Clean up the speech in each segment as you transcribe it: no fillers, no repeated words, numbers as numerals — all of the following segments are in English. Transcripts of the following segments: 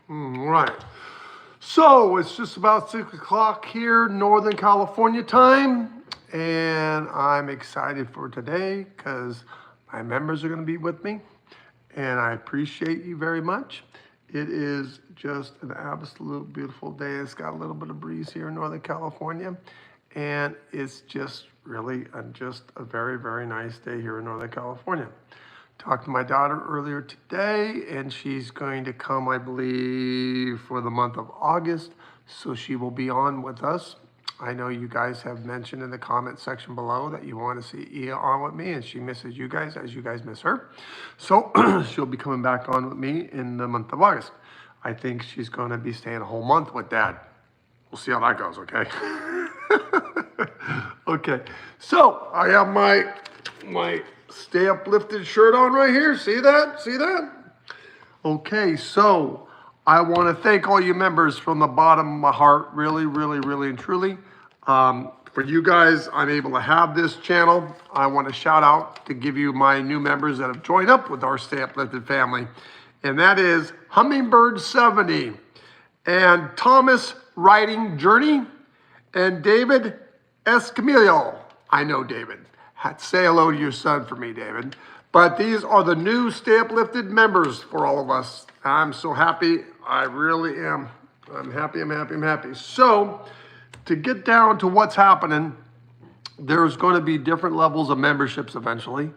All right. So it's just about 6 o'clock here, Northern California time. And I'm excited for today because my members are going to be with me. And I appreciate you very much. It is just an absolute beautiful day. It's got a little bit of breeze here in Northern California. And it's just really just a very, very nice day here in Northern California. Talked to my daughter earlier today, and she's going to come, I believe, for the month of August. So she will be on with us. I know you guys have mentioned in the comment section below that you want to see Ia on with me, and she misses you guys as you guys miss her. So she'll be coming back on with me in the month of August. I think she's going to be staying a whole month with Dad. We'll see how that goes, okay? Okay, so I have my Stay Uplifted shirt on right here. See that? See that? Okay, so I want to thank all you members from the bottom of my heart, really, really, really, and truly. For you guys, I'm able to have this channel. I want to shout out to give you my new members that have joined up with our Stay Uplifted family. And that is Hummingbird 70 and Thomas Writing Journey and David Escamillo. I know David. Say hello to your son for me, David. But these are the new Stay Uplifted members for all of us. I'm so happy. I really am. I'm happy, I'm happy, I'm happy. So, to get down to what's happening, there's going to be different levels of memberships eventually.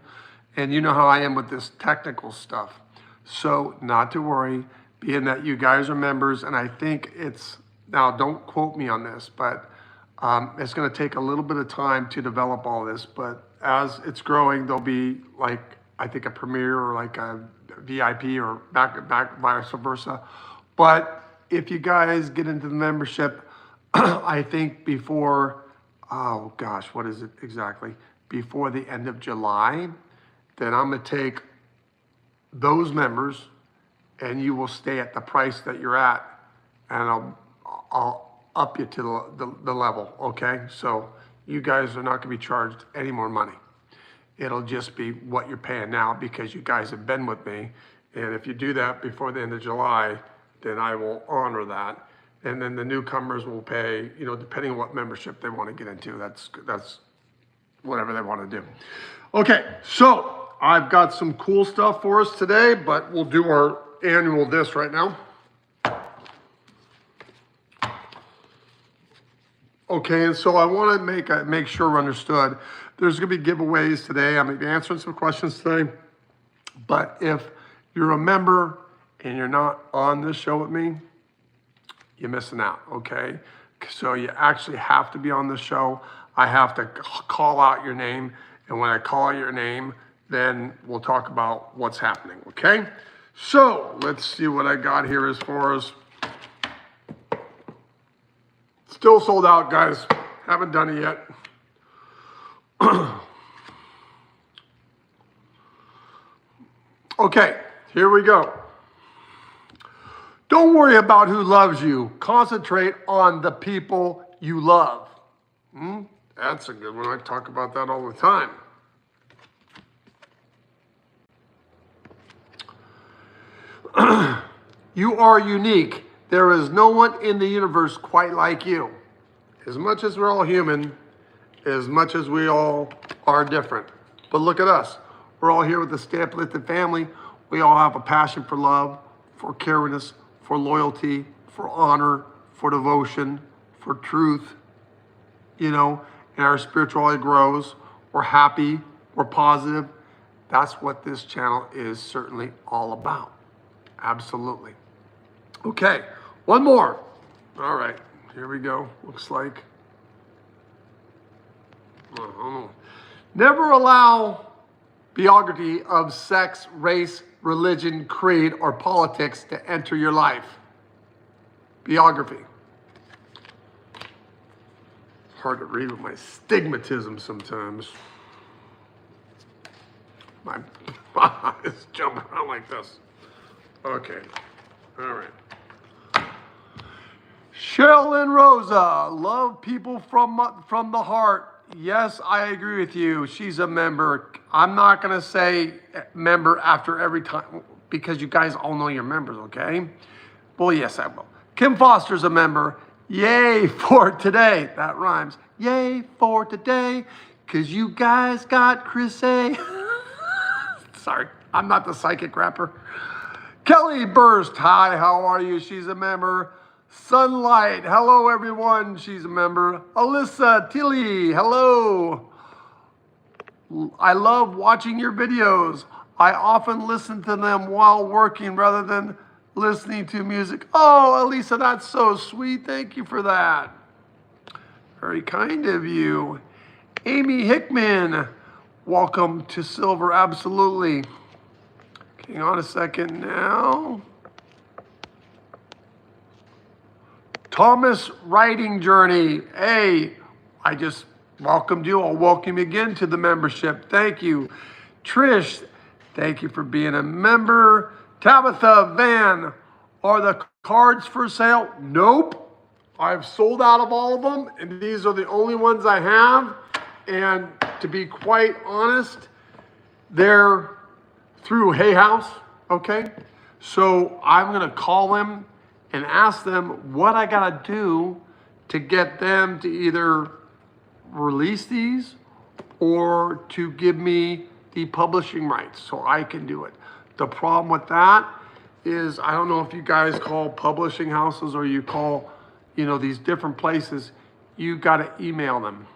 And you know how I am with this technical stuff. So, not to worry, being that you guys are members, and I think it's, now don't quote me on this, but it's going to take a little bit of time to develop all this, but as it's growing, there'll be like, I think a premier or like a VIP or back vice versa. But if you guys get into the membership, I think before, oh gosh, what is it exactly? Before the end of July, then I'm going to take those members and you will stay at the price that you're at, and I'll up you to the level, okay? So you guys are not going to be charged any more money. It'll just be what you're paying now because you guys have been with me. And if you do that before the end of July, then I will honor that. And then the newcomers will pay, you know, depending on what membership they want to get into. That's whatever they want to do. Okay, so I've got some cool stuff for us today, but we'll do our annual this right now. Okay, and so I want to make sure we're understood. There's going to be giveaways today. I'm going to be answering some questions today. But if you're a member and you're not on this show with me, you're missing out, okay? So you actually have to be on the show. I have to call out your name. And when I call out your name, then we'll talk about what's happening, okay? So let's see what I got here as far as. Still sold out, guys. Haven't done it yet. Okay, here we go. Don't worry about who loves you. Concentrate on the people you love. That's a good one. I talk about that all the time. You are unique. There is no one in the universe quite like you. As much as we're all human, as much as we all are different. But look at us. We're all here with the Stay Uplifted family. We all have a passion for love, for caringness, for loyalty, for honor, for devotion, for truth. You know, and our spirituality grows. We're happy. We're positive. That's what this channel is certainly all about. Absolutely. Okay. One more. All right, here we go. Looks like. Never allow biography of sex, race, religion, creed, or politics to enter your life. Biography. It's hard to read with my stigmatism sometimes. My eyes jump around like this. Okay. All right. Cheryl and Rosa, love people from the heart. Yes, I agree with you. She's a member. I'm not going to say member after every time because you guys all know your members, okay? Well, yes, I will. Kim Foster's a member. Yay for today. That rhymes. Yay for today because you guys got Chris A. Sorry, I'm not the psychic rapper. Kelly Burst, hi, how are you? She's a member. Sunlight, hello everyone, she's a member. Alyssa Tilly, hello. I love watching your videos. I often listen to them while working rather than listening to music. Oh, Elisa, that's so sweet. Thank you for that. Very kind of you. Amy Hickman, welcome to Silver, absolutely. Hang on a second now. Thomas Writing Journey. Hey, I just welcomed you. I'll welcome you again to the membership. Thank you. Trish, thank you for being a member. Tabitha Van, are the cards for sale? Nope. I've sold out of all of them, and these are the only ones I have. And to be quite honest, they're through Hay House, okay? So I'm gonna call them and ask them what I gotta do to get them to either release these or to give me the publishing rights so I can do it. The problem with that is, I don't know if you guys call publishing houses or you call, you know, these different places, you gotta email them.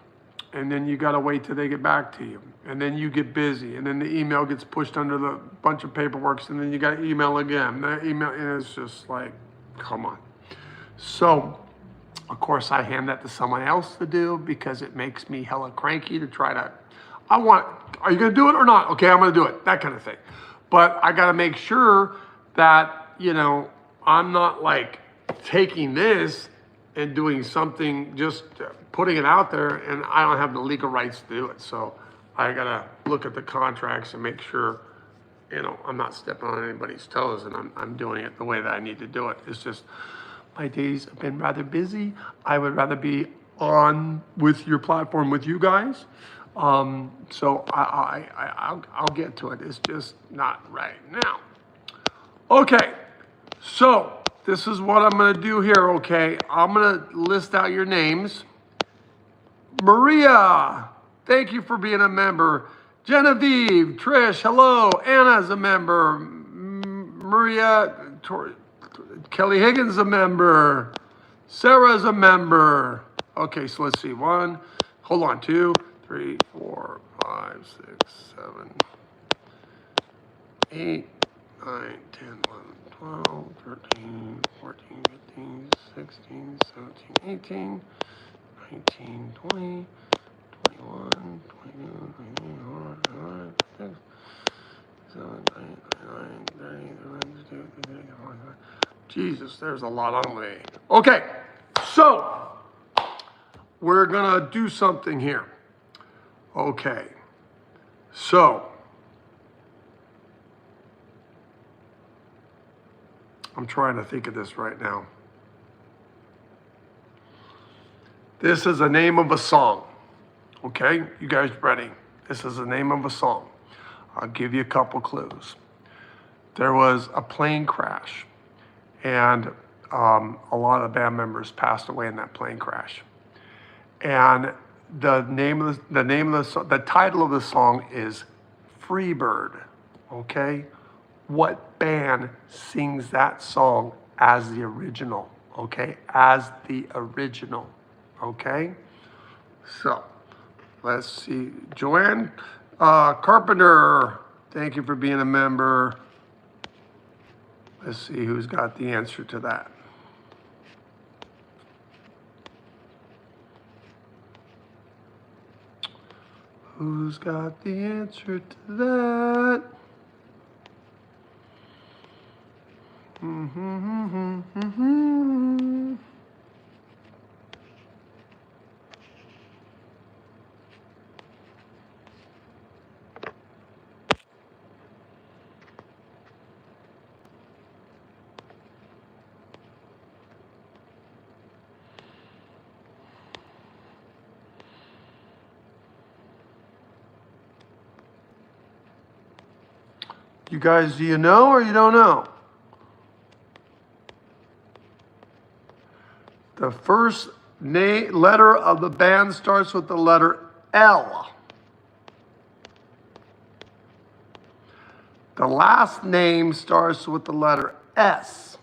And then you gotta wait till they get back to you. And then you get busy, and then the email gets pushed under the bunch of paperwork, and then you gotta email again. The email, and it's just like, come on. So, of course, I hand that to someone else to do because it makes me hella cranky to try to, are you gonna do it or not? Okay, I'm gonna do it, that kind of thing. But I gotta make sure that, you know, I'm not like taking this and doing something, just putting it out there, and I don't have the legal rights to do it. So I gotta look at the contracts and make sure, you know, I'm not stepping on anybody's toes, and I'm doing it the way that I need to do it. It's just, my days have been rather busy. I would rather be on with your platform with you guys. So I'll get to it. It's just not right now. Okay, so this is what I'm gonna do here, okay? I'm gonna list out your names. Maria, thank you for being a member. Genevieve, Trish, hello. Anna's a member. Maria, Kelly Higgins a member. Sarah's a member. Okay, so let's see. 1, hold on, 2, 3, 4, 5, 6, 7, 8, 9, 10, 11, 12, 13, 14, 15, 16, 17, 18, 19, 20, 21, 22, 23, 24, 25, 26, 27, 28, 29, 30, 31, 32, 33, 34, Jesus, there's a lot on me. Okay, so we're gonna do something here. Okay, so I'm trying to think of this right now. This is the name of a song. Okay, you guys ready? This is the name of a song. I'll give you a couple clues. There was a plane crash, and a lot of band members passed away in that plane crash. And the title of the song is Freebird. Okay, what band sings that song as the original? Okay, as the original. Okay, so let's see. Joanne Carpenter, thank you for being a member. Let's see who's got the answer to that. Who's got the answer to that? You guys, do you know or you don't know? The first letter of the band starts with the letter L. The last name starts with the letter S.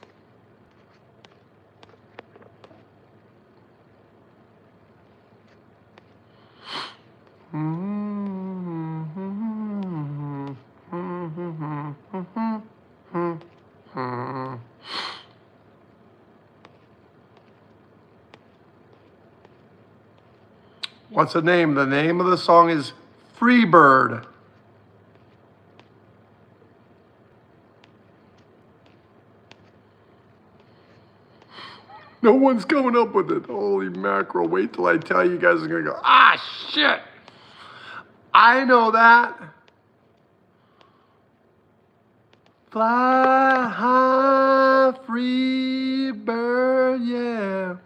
What's the name? The name of the song is Freebird. No one's coming up with it. Holy mackerel. Wait till I tell you guys are going to go, ah, shit. I know that. Fly high, free bird, yeah.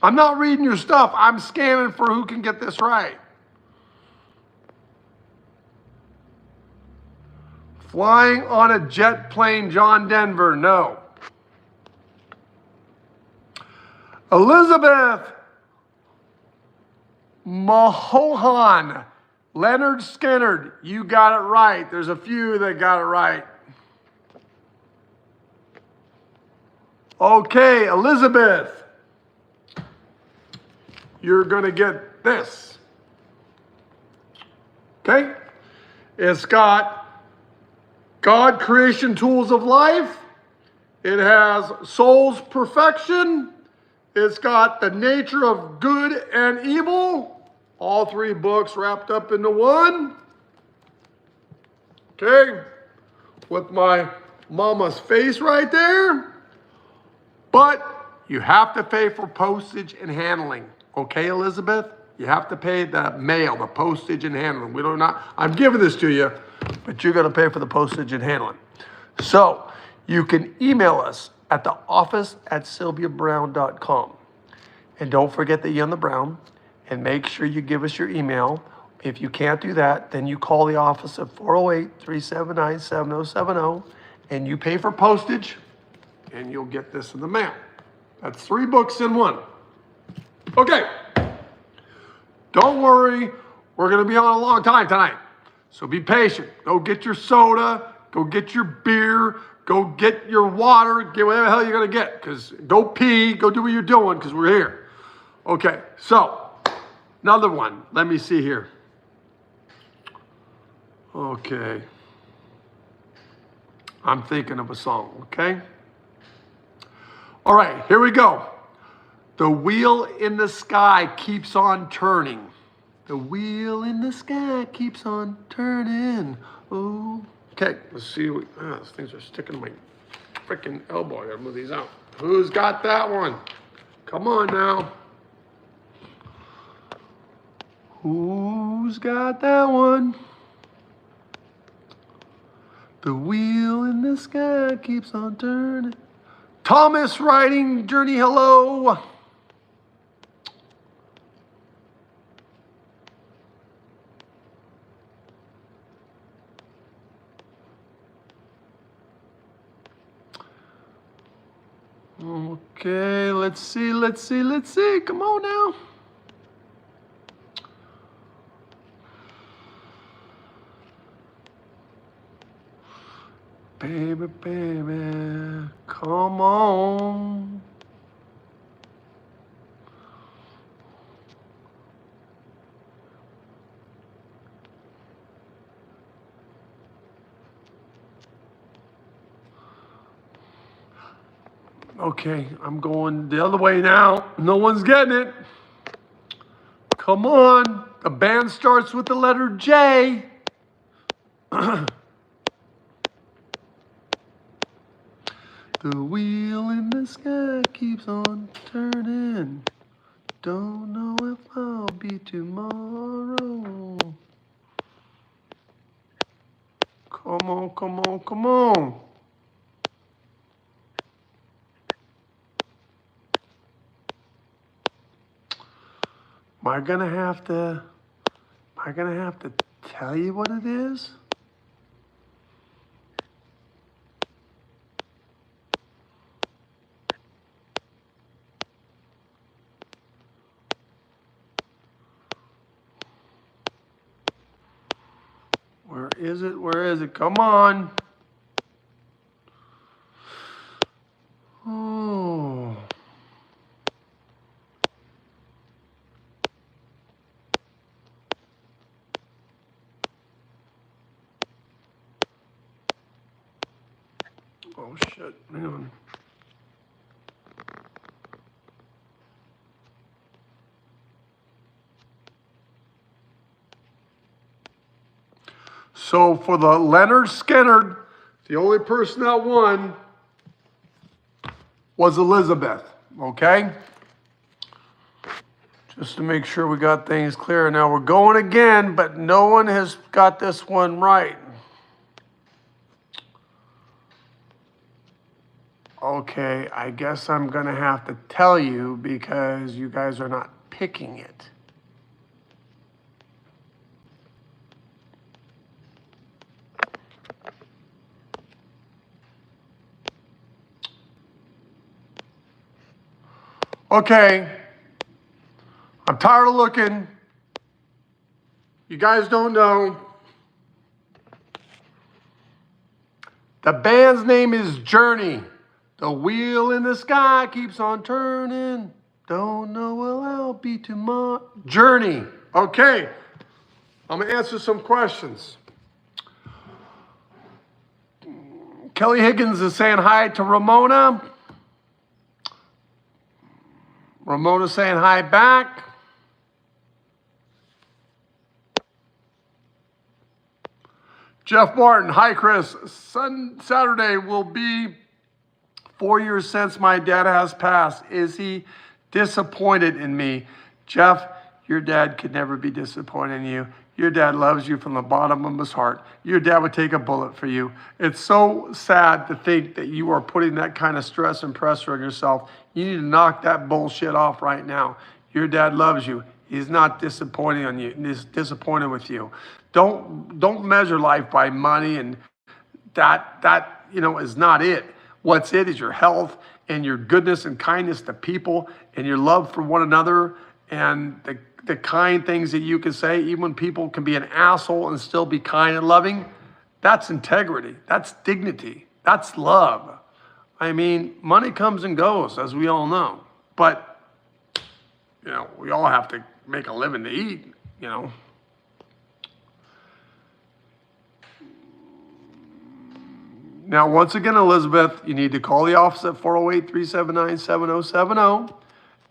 I'm not reading your stuff. I'm scanning for who can get this right. Flying on a jet plane, John Denver, no. Elizabeth Mahohan, Leonard Skinner, you got it right. There's a few that got it right. Okay, Elizabeth, you're going to get this. Okay? It's got God, creation, tools of life. It has soul's perfection. It's got the nature of good and evil. All three books wrapped up into one. Okay? With my mama's face right there. But you have to pay for postage and handling. Okay, Elizabeth? You have to pay the mail, the postage and handling. We don't not. I'm giving this to you, but you're going to pay for the postage and handling. So you can email us at the office@sylviabrowne.com. And don't forget the E on the Brown. And make sure you give us your email. If you can't do that, then you call the office at 408-379-7070. And you pay for postage, and you'll get this in the mail. That's 3 books in one. Okay. Don't worry, we're going to be on a long time tonight. So be patient. Go get your soda, go get your beer, go get your water, get whatever the hell you're going to get. Because go pee, go do what you're doing because we're here. Okay, so another one. Let me see here. Okay. I'm thinking of a song, okay? All right, here we go. The wheel in the sky keeps on turning. The wheel in the sky keeps on turning. Oh. Okay, let's see. These things are sticking to my freaking elbow. I gotta move these out. Who's got that one? Come on now. Who's got that one? The wheel in the sky keeps on turning. Thomas Riding Journey, hello. Okay, let's see. Come on now. Baby, baby, come on. Okay, I'm going the other way now. No one's getting it. Come on. The band starts with the letter J. The wheel in the sky keeps on turning. Don't know if I'll be tomorrow. Come on, come on, come on. Am I gonna have to tell you what it is? Where is it? Where is it? Come on. Oh. Oh shit, hang on. So for the Leonard Skinner, the only person that won was Elizabeth, okay? Just to make sure we got things clear. Now we're going again, but no one has got this one right. Okay, I guess I'm gonna have to tell you because you guys are not picking it. Okay, I'm tired of looking. You guys don't know. The band's name is Journey. The wheel in the sky keeps on turning. Don't know where I'll be tomorrow. Journey. Okay, I'm gonna answer some questions. Kelly Higgins is saying hi to Ramona. Ramona's saying hi back. Jeff Martin, hi Chris. Saturday will be 4 years since my dad has passed. Is he disappointed in me? Jeff, your dad could never be disappointed in you. Your dad loves you from the bottom of his heart. Your dad would take a bullet for you. It's so sad to think that you are putting that kind of stress and pressure on yourself. You need to knock that bullshit off right now. Your dad loves you. He's not disappointed on you. He's disappointed with you. Don't measure life by money, and that is not it. What's it is your health and your goodness and kindness to people and your love for one another and the kind things that you can say, even when people can be an asshole and still be kind and loving. That's integrity. That's dignity. That's love. I mean, money comes and goes, as we all know. But, we all have to make a living to eat, Now, once again, Elizabeth, you need to call the office at 408-379-7070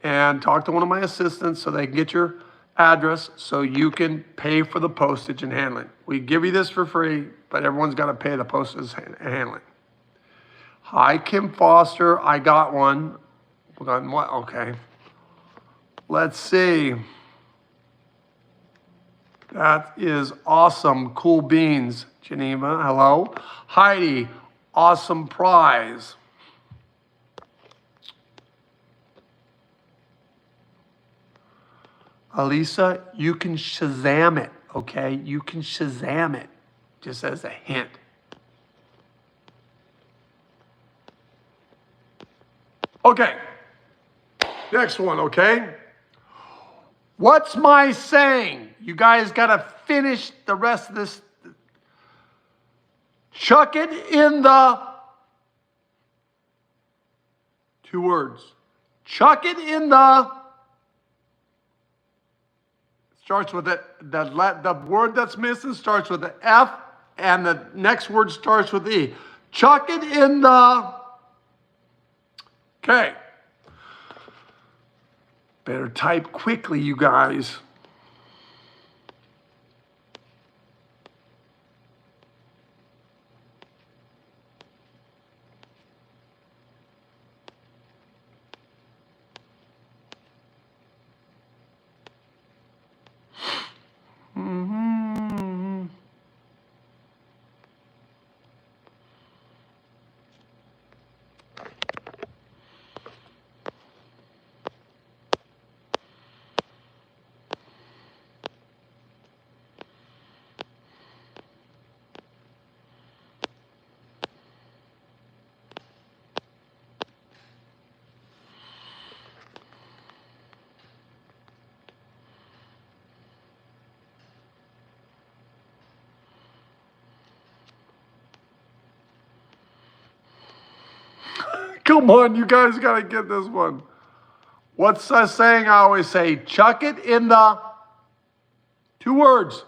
and talk to one of my assistants so they can get your address so you can pay for the postage and handling. We give you this for free, but everyone's got to pay the postage and handling. Hi, Kim Foster. I got one. What? Okay. Let's see. That is awesome. Cool beans, Geneva. Hello. Heidi, awesome prize. Alisa, you can Shazam it, okay? You can Shazam it, just as a hint. Okay, next one, okay? What's my saying? You guys got to finish the rest of this. Chuck it in the, 2 words. Chuck it in the, starts with it. The word that's missing starts with the F, and the next word starts with E. Chuck it in the Okay. Better type quickly, you guys. Come on, you guys got to get this one. What's that saying I always say? Chuck it in the 2 words.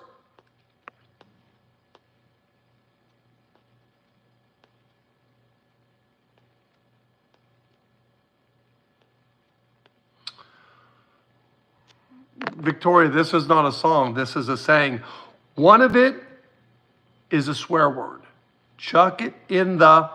Victoria, this is not a song. This is a saying. One of it is a swear word. Chuck it in the...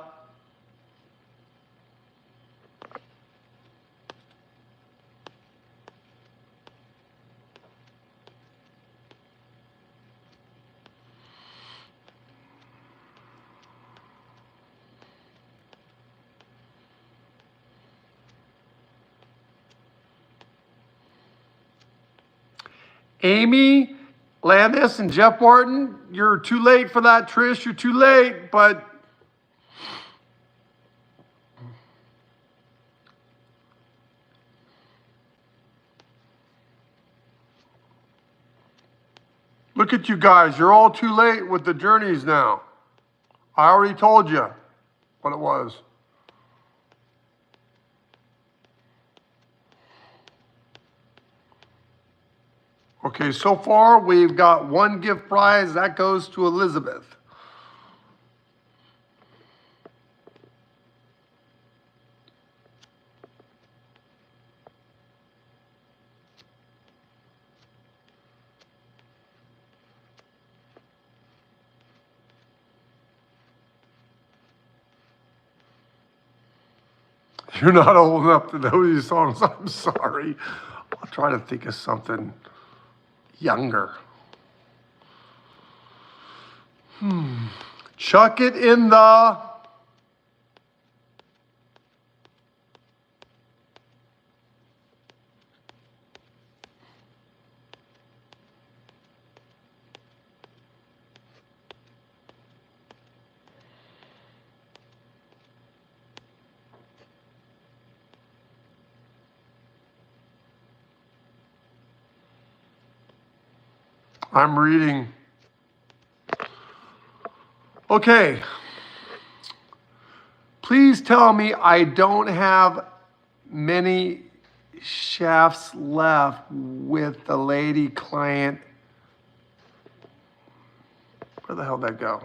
Amy Landis and Jeff Martin, you're too late for that, Trish. You're too late, but look at you guys. You're all too late with the journeys now. I already told you what it was. Okay, so far we've got 1 gift prize. That goes to Elizabeth. You're not old enough to know these songs. I'm sorry. I'll try to think of something younger. Chuck it in the... I'm reading. Okay. Please tell me I don't have many shafts left with the lady client. Where the hell did that go?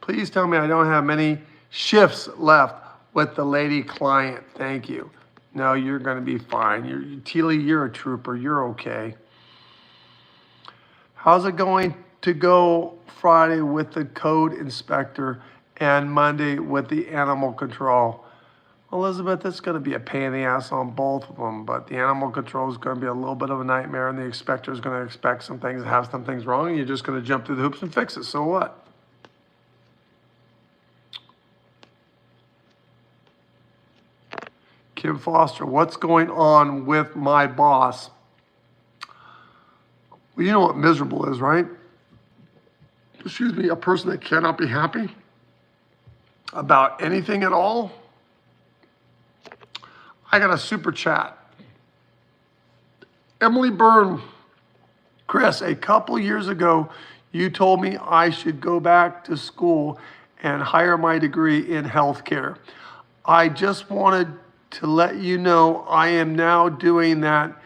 Please tell me I don't have many shifts left with the lady client. Thank you. No, you're going to be fine. Teely, you're a trooper. You're okay. How's it going to go Friday with the code inspector and Monday with the animal control? Elizabeth, it's going to be a pain in the ass on both of them, but the animal control is going to be a little bit of a nightmare, and the inspector is going to expect some things, have some things wrong, and you're just going to jump through the hoops and fix it. So what? Kim Foster, what's going on with my boss? Well, you know what miserable is, right? Excuse me, a person that cannot be happy about anything at all. I got a super chat. Emily Byrne, Chris, a couple years ago, you told me I should go back to school and higher my degree in healthcare. I just wanted to let you know I am now doing that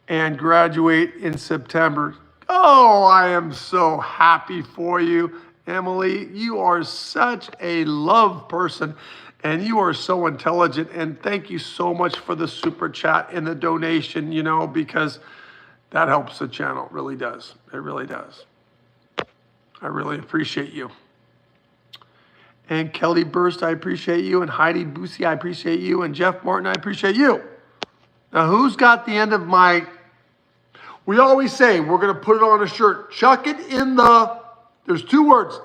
and graduate in September. Oh, I am so happy for you, Emily. You are such a love person. And you are so intelligent, and thank you so much for the super chat and the donation, you know, because that helps the channel. It really does. It really does. I really appreciate you. And Kelly Burst, I appreciate you. And Heidi Boosie, I appreciate you. And Jeff Martin, I appreciate you. Now, who's got the end of my... We always say we're going to put it on a shirt. Chuck it in the... There's 2 words.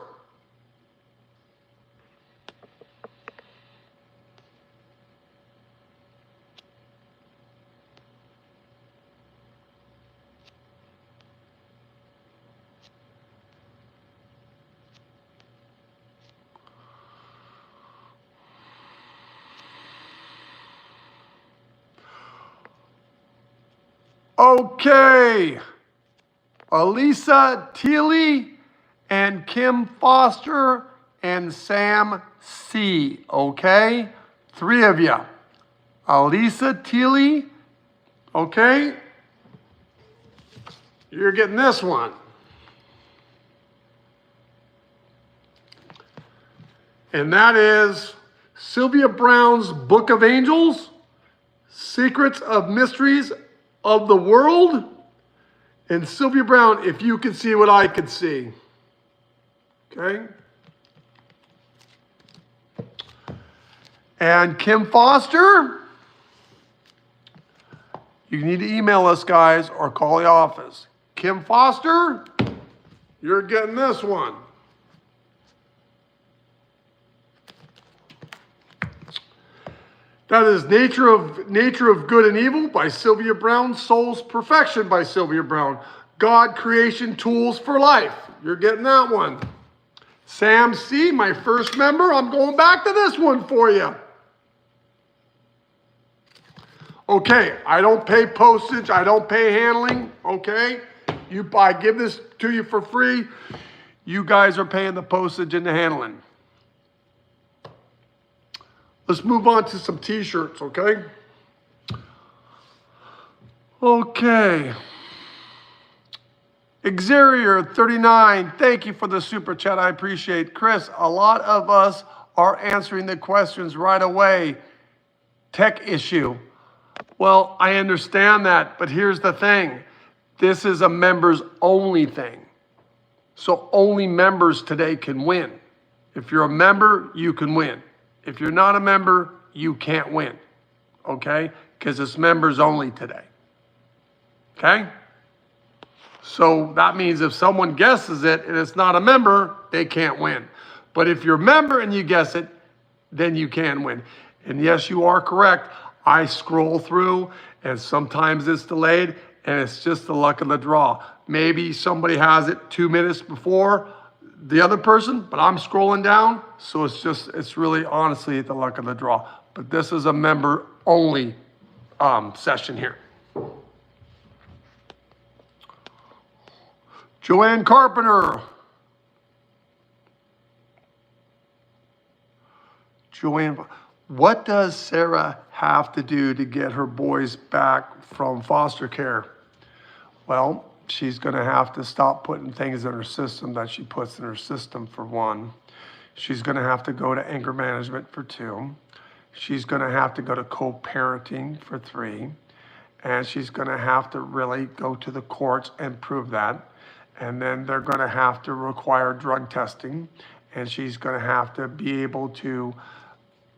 Okay. Elisa Teely and Kim Foster and Sam C. Okay? 3 of you. Elisa Teely. Okay? You're getting this one. And that is Sylvia Browne's Book of Angels, Secrets of Mysteries of the World. And Sylvia Browne, if you could see what I could see. Okay? And Kim Foster, you need to email us, guys, or call the office. Kim Foster, you're getting this one. That is Nature of Good and Evil by Sylvia Browne. Soul's Perfection by Sylvia Browne. God Creation Tools for Life. You're getting that one. Sam C., my first member. I'm going back to this one for you. Okay, I don't pay postage. I don't pay handling. Okay, I give this to you for free. You guys are paying the postage and the handling. Let's move on to some t-shirts, okay? Okay. Exerior 39, thank you for the super chat. I appreciate. Chris, a lot of us are answering the questions right away. Tech issue. Well, I understand that, but here's the thing. This is a members only thing. So only members today can win. If you're a member, you can win. If you're not a member, you can't win, okay? Because it's members only today, okay? So that means if someone guesses it and it's not a member, they can't win. But if you're a member and you guess it, then you can win. And yes, you are correct. I scroll through and sometimes it's delayed and it's just the luck of the draw. Maybe somebody has it 2 minutes before the other person, but I'm scrolling down, so it's really honestly the luck of the draw. But this is a member only session here. Joanne Carpenter. Joanne, what does Sarah have to do to get her boys back from foster care? Well, she's going to have to stop putting things in her system that she puts in her system, for 1. She's going to have to go to anger management, for 2. She's going to have to go to co-parenting, for 3. And she's going to have to really go to the courts and prove that. And then they're going to have to require drug testing. And she's going to have to be able to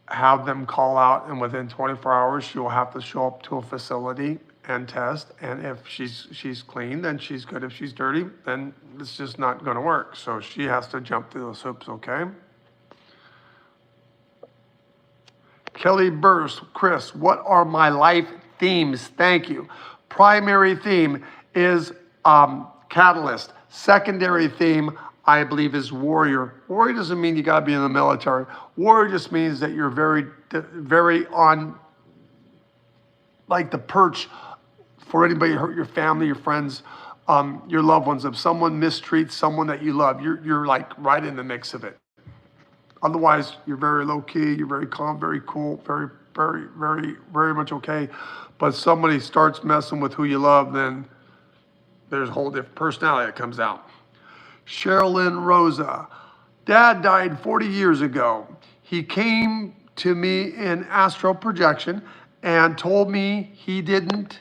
have them call out, and within 24 hours, she'll have to show up to a facility and test, and if she's clean, then she's good. If she's dirty, then it's just not going to work. So she has to jump through those hoops, okay? Kelly Burst, Chris, what are my life themes? Thank you. Primary theme is catalyst. Secondary theme, I believe, is warrior. Warrior doesn't mean you got to be in the military. Warrior just means that you're very on, like, the perch for anybody who hurt your family, your friends, your loved ones. If someone mistreats someone that you love, you're like right in the mix of it. Otherwise, you're very low key, you're very calm, very cool, very, very, very, very much okay. But somebody starts messing with who you love, then there's a whole different personality that comes out. Sherilyn Rosa, Dad died 40 years ago. He came to me in astral projection and told me he didn't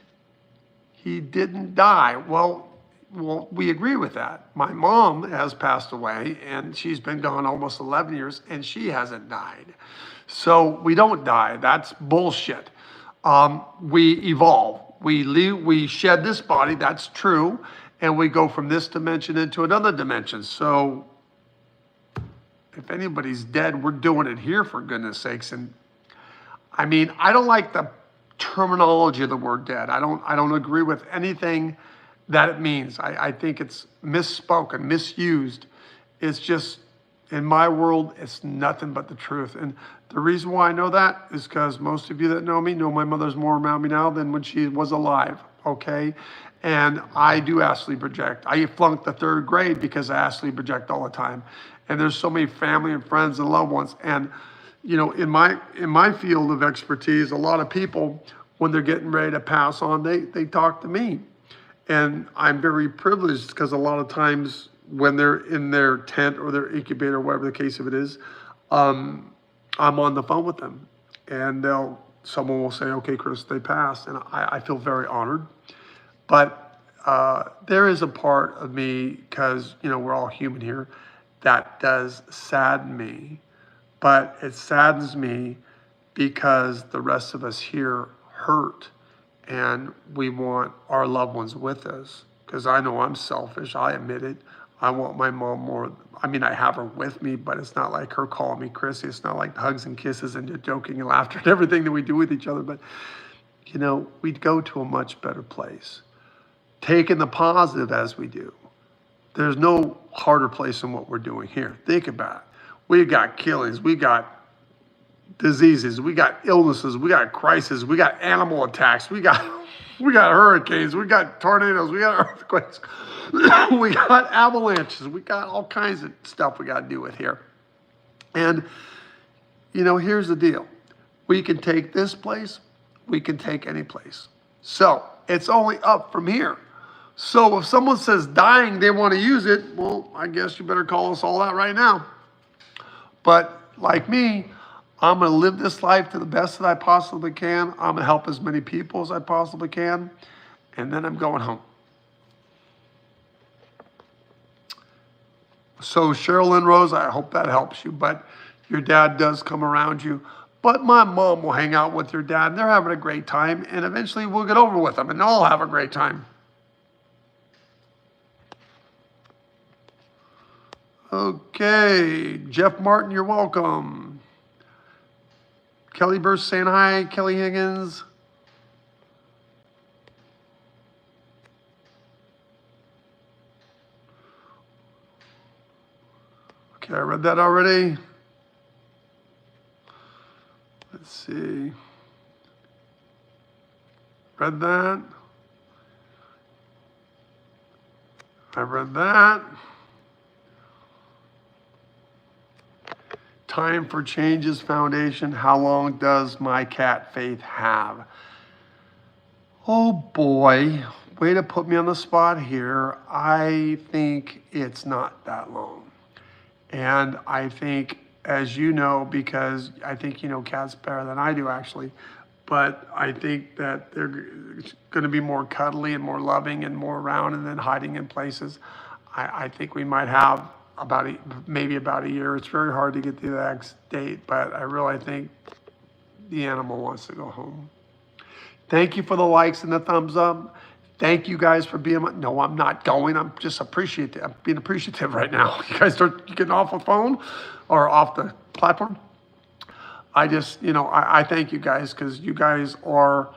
die. Well, we agree with that. My mom has passed away and she's been gone almost 11 years and she hasn't died. So we don't die. That's bullshit. We evolve. We leave, we shed this body, that's true, and we go from this dimension into another dimension. So if anybody's dead, we're doing it here, for goodness sakes. And I mean, I don't like the terminology of the word dead. I don't agree with anything that it means. I think it's misspoken, misused. It's just, in my world, it's nothing but the truth. And the reason why I know that is because most of you that know me know my mother's more around me now than when she was alive, okay? And I do astrally project. I flunked the 3rd grade because I astrally project all the time. And there's so many family and friends and loved ones. And you know, in my field of expertise, a lot of people, when they're getting ready to pass on, they talk to me. And I'm very privileged because a lot of times when they're in their tent or their incubator, whatever the case of it is, I'm on the phone with them. And someone will say, okay, Chris, they passed. And I feel very honored. But there is a part of me, because, you know, we're all human here, that does sadden me. But it saddens me because the rest of us here hurt and we want our loved ones with us. Because I know I'm selfish, I admit it. I want my mom more. I mean, I have her with me, but it's not like her calling me Chrissy. It's not like the hugs and kisses and just joking and laughter and everything that we do with each other. But, you know, we'd go to a much better place. Taking the positive as we do. There's no harder place than what we're doing here. Think about it. We got killings, we got diseases, we got illnesses, we got crises, we got animal attacks, we got hurricanes, we got tornadoes, we got earthquakes, we got avalanches, we got all kinds of stuff we got to deal with here. And, you know, here's the deal. We can take this place, we can take any place. So it's only up from here. So if someone says dying, they want to use it, well, I guess you better call us all out right now. But like me, I'm going to live this life to the best that I possibly can. I'm going to help as many people as I possibly can. And then I'm going home. So Cheryl and Rose, I hope that helps you. But your dad does come around you. But my mom will hang out with your dad. And they're having a great time. And eventually we'll get over with them. And they'll have a great time. Okay, Jeff Martin, you're welcome. Kelly Burst saying hi. Kelly Higgins. Okay, I read that already. Let's see. Read that. I read that. Time for Changes Foundation. How long does my cat Faith have? Oh boy, way to put me on the spot here. I think it's not that long. And I think, as you know, because I think you know cats better than I do actually, but I think that they're going to be more cuddly and more loving and more around and then hiding in places. I think we might have maybe about a year. It's very hard to get the exact date, but I really think the animal wants to go home. Thank you for the likes and the thumbs up. Thank you guys for being, no, I'm not going. I'm just appreciative. I'm being appreciative right now. You guys start getting off the phone or off the platform. I just, you know, I thank you guys because you guys are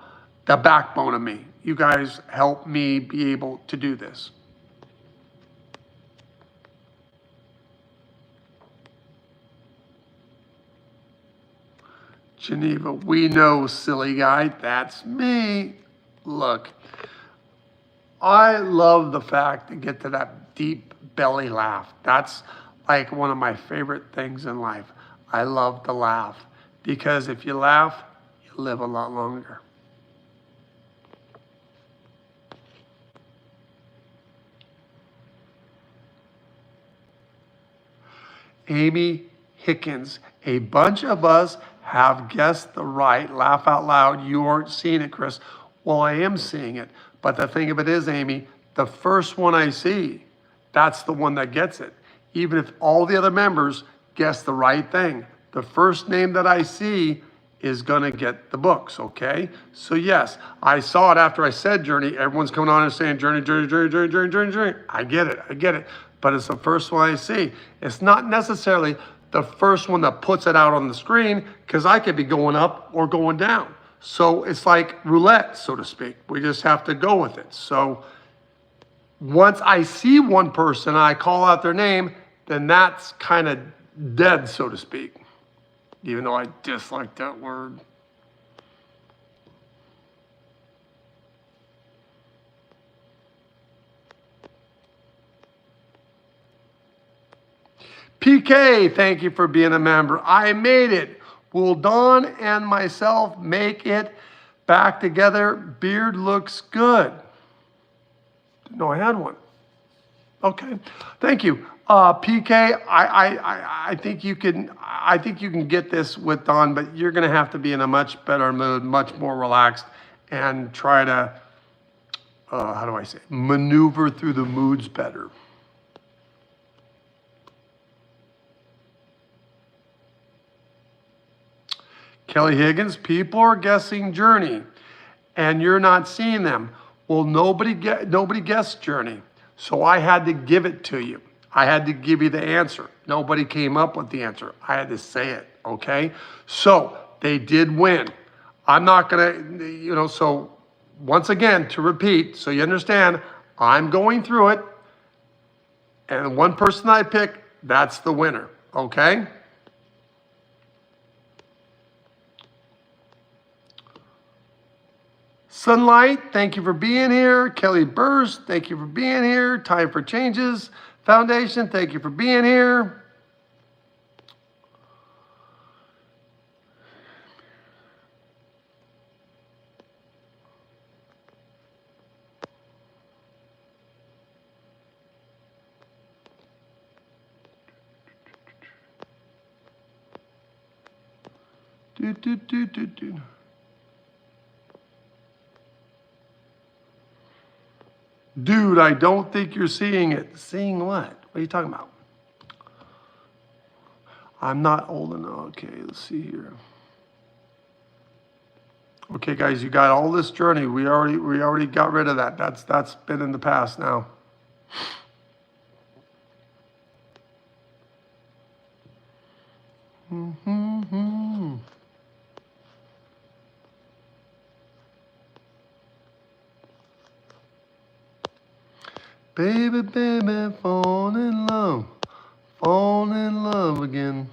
the backbone of me. You guys help me be able to do this. Geneva, we know, silly guy, that's me. Look, I love the fact to get to that deep belly laugh. That's like one of my favorite things in life. I love to laugh because if you laugh, you live a lot longer. Amy Hickens, a bunch of us have guessed the right, laugh out loud. You aren't seeing it, Chris. Well, I am seeing it. But the thing of it is, Amy, the first one I see, that's the one that gets it. Even if all the other members guess the right thing, the first name that I see is gonna get the books, okay? So yes, I saw it after I said Journey. Everyone's coming on and saying Journey, Journey, Journey, Journey, Journey, Journey, Journey. I get it. But it's the first one I see. It's not necessarily the first one that puts it out on the screen, because I could be going up or going down. So it's like roulette, so to speak. We just have to go with it. So once I see one person, I call out their name, then that's kind of dead, so to speak. Even though I dislike that word. PK, thank you for being a member. I made it. Will Dawn and myself make it back together? Beard looks good. Didn't know I had one. Okay, thank you. PK, I think you can get this with Dawn, but you're gonna have to be in a much better mood, much more relaxed, and try to, how do I say, maneuver through the moods better. Kelly Higgins, people are guessing Journey, and you're not seeing them. Well, nobody guessed Journey, so I had to give it to you. I had to give you the answer. Nobody came up with the answer. I had to say it, okay? So they did win. I'm not gonna, so once again, to repeat, so you understand, I'm going through it, and one person I pick, that's the winner, okay? Sunlight, thank you for being here. Kelly Burst, thank you for being here. Time for Changes Foundation, thank you for being here. Dude, I don't think you're seeing it. Seeing what? What are you talking about? I'm not old enough. Okay, let's see here. Okay, guys, you got all this Journey. We already got rid of that. That's been in the past now. Baby, baby, fall in love again.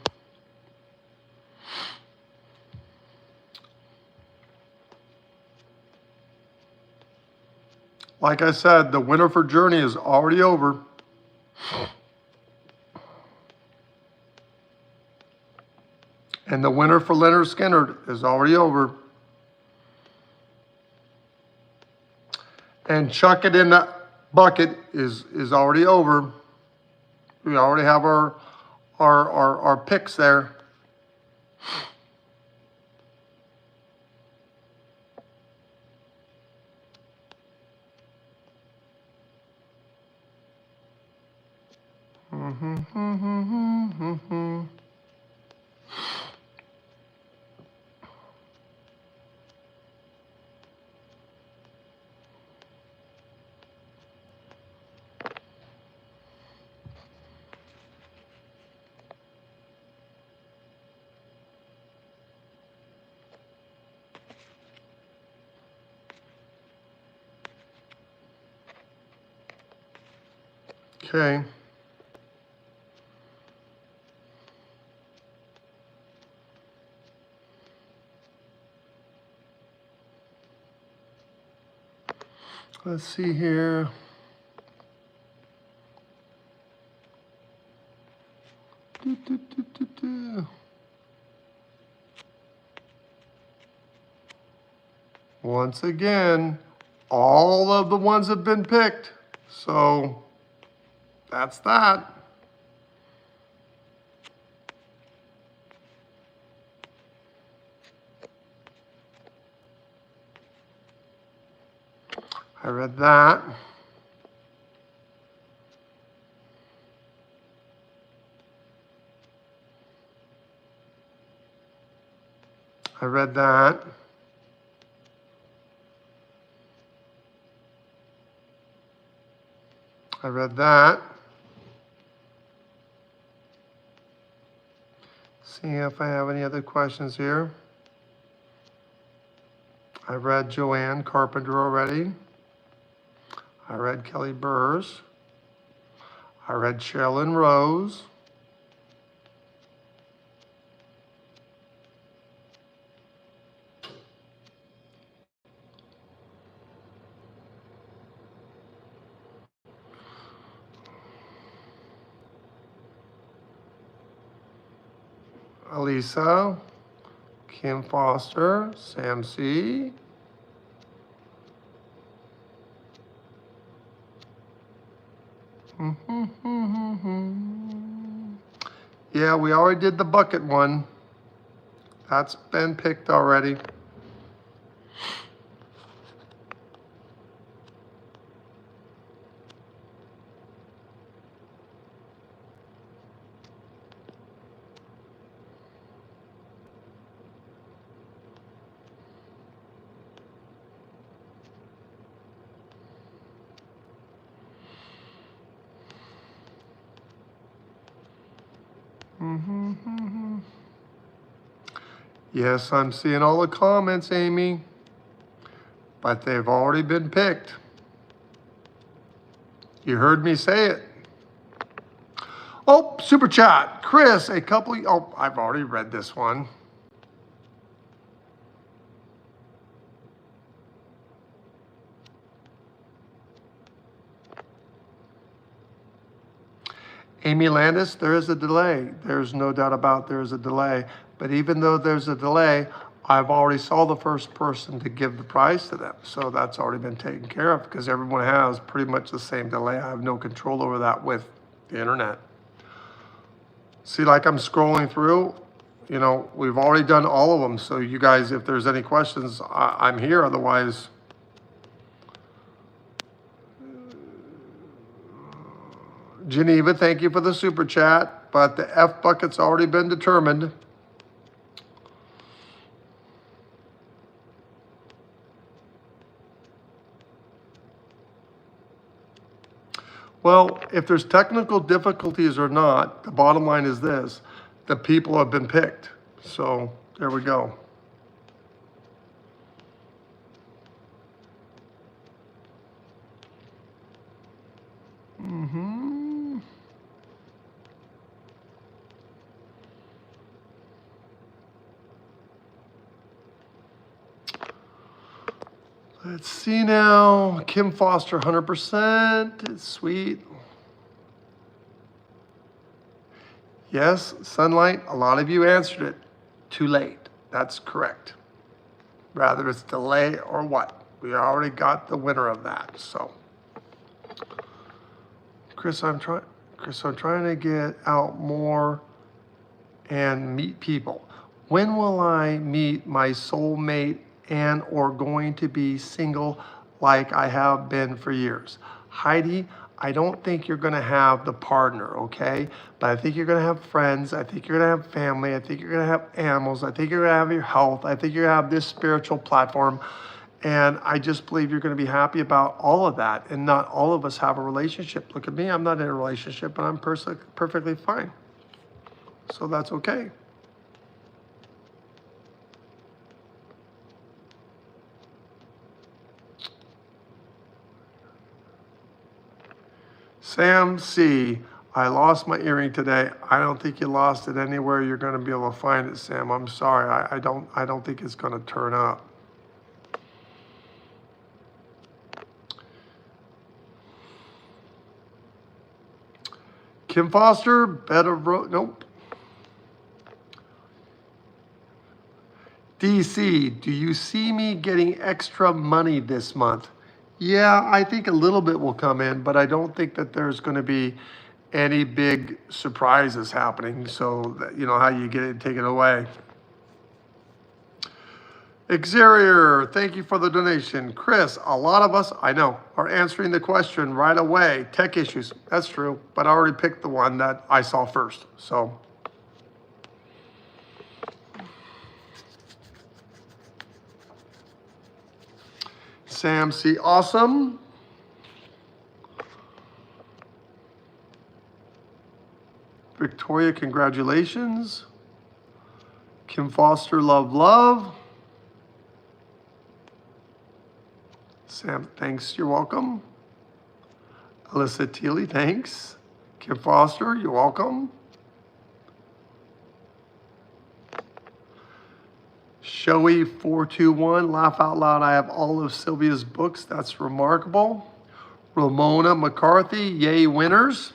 Like I said, the winner for Journey is already over. And the winner for Leonard Skinner is already over. And Chuck It in the Bucket is already over. We already have our picks there. Okay. Let's see here. Once again, all of the ones have been picked. So that's that. I read that. I read that. I read that. See if I have any other questions here. I read Joanne Carpenter already. I read Kelly Burrs. I read Sherilyn Rose. Elisa, Kim Foster, Sam C. Yeah, we already did the bucket one. That's been picked already. Yes, I'm seeing all the comments, Amy, but they've already been picked. You heard me say it. Oh, super chat. Chris, oh, I've already read this one. Amy Landis, there is a delay. There's no doubt about there is a delay. But even though there's a delay, I've already saw the first person to give the prize to them. So that's already been taken care of because everyone has pretty much the same delay. I have no control over that with the internet. See, like I'm scrolling through, you know, we've already done all of them. So you guys, if there's any questions, I'm here. Otherwise, Geneva, thank you for the super chat, but the F bucket's already been determined. Well, if there's technical difficulties or not, the bottom line is this: the people have been picked. So there we go. Let's see now. Kim Foster, 100%. It's sweet. Yes, sunlight. A lot of you answered it. Too late. That's correct. Rather it's delay or what. We already got the winner of that. So, Chris, I'm trying to get out more and meet people. When will I meet my soulmate and or going to be single like I have been for years? Heidi, I don't think you're going to have the partner, okay? But I think you're going to have friends. I think you're going to have family. I think you're going to have animals. I think you're going to have your health. I think you're going to have this spiritual platform. And I just believe you're going to be happy about all of that. And not all of us have a relationship. Look at me. I'm not in a relationship, but I'm perfectly fine. So that's okay. Sam C., I lost my earring today. I don't think you lost it anywhere you're going to be able to find it, Sam. I'm sorry. I don't think it's going to turn up. Kim Foster, bed of nope. DC, do you see me getting extra money this month? Yeah, I think a little bit will come in, but I don't think that there's going to be any big surprises happening. So, that, you know, how you get it, take it away. Exterior, thank you for the donation. Chris, a lot of us, I know, are answering the question right away. Tech issues, that's true, but I already picked the one that I saw first, so. Sam C. Awesome. Victoria, congratulations. Kim Foster, love, love. Sam, thanks, you're welcome. Alyssa Teely, thanks. Kim Foster, you're welcome. Showy 421, laugh out loud. I have all of Sylvia's books. That's remarkable. Ramona McCarthy, yay winners.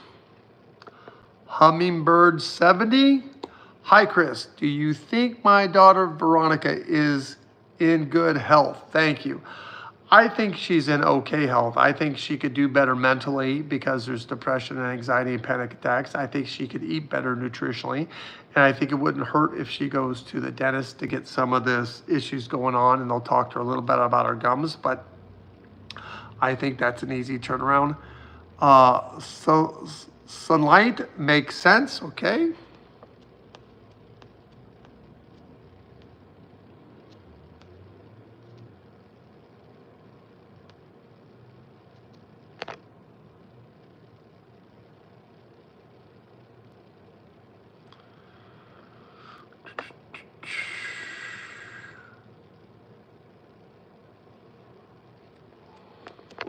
Hummingbird 70. Hi Chris, do you think my daughter Veronica is in good health? Thank you. I think she's in okay health. I think she could do better mentally because there's depression and anxiety and panic attacks. I think she could eat better nutritionally. And I think it wouldn't hurt if she goes to the dentist to get some of this issues going on, and they'll talk to her a little bit about her gums, but I think that's an easy turnaround. So sunlight makes sense, okay?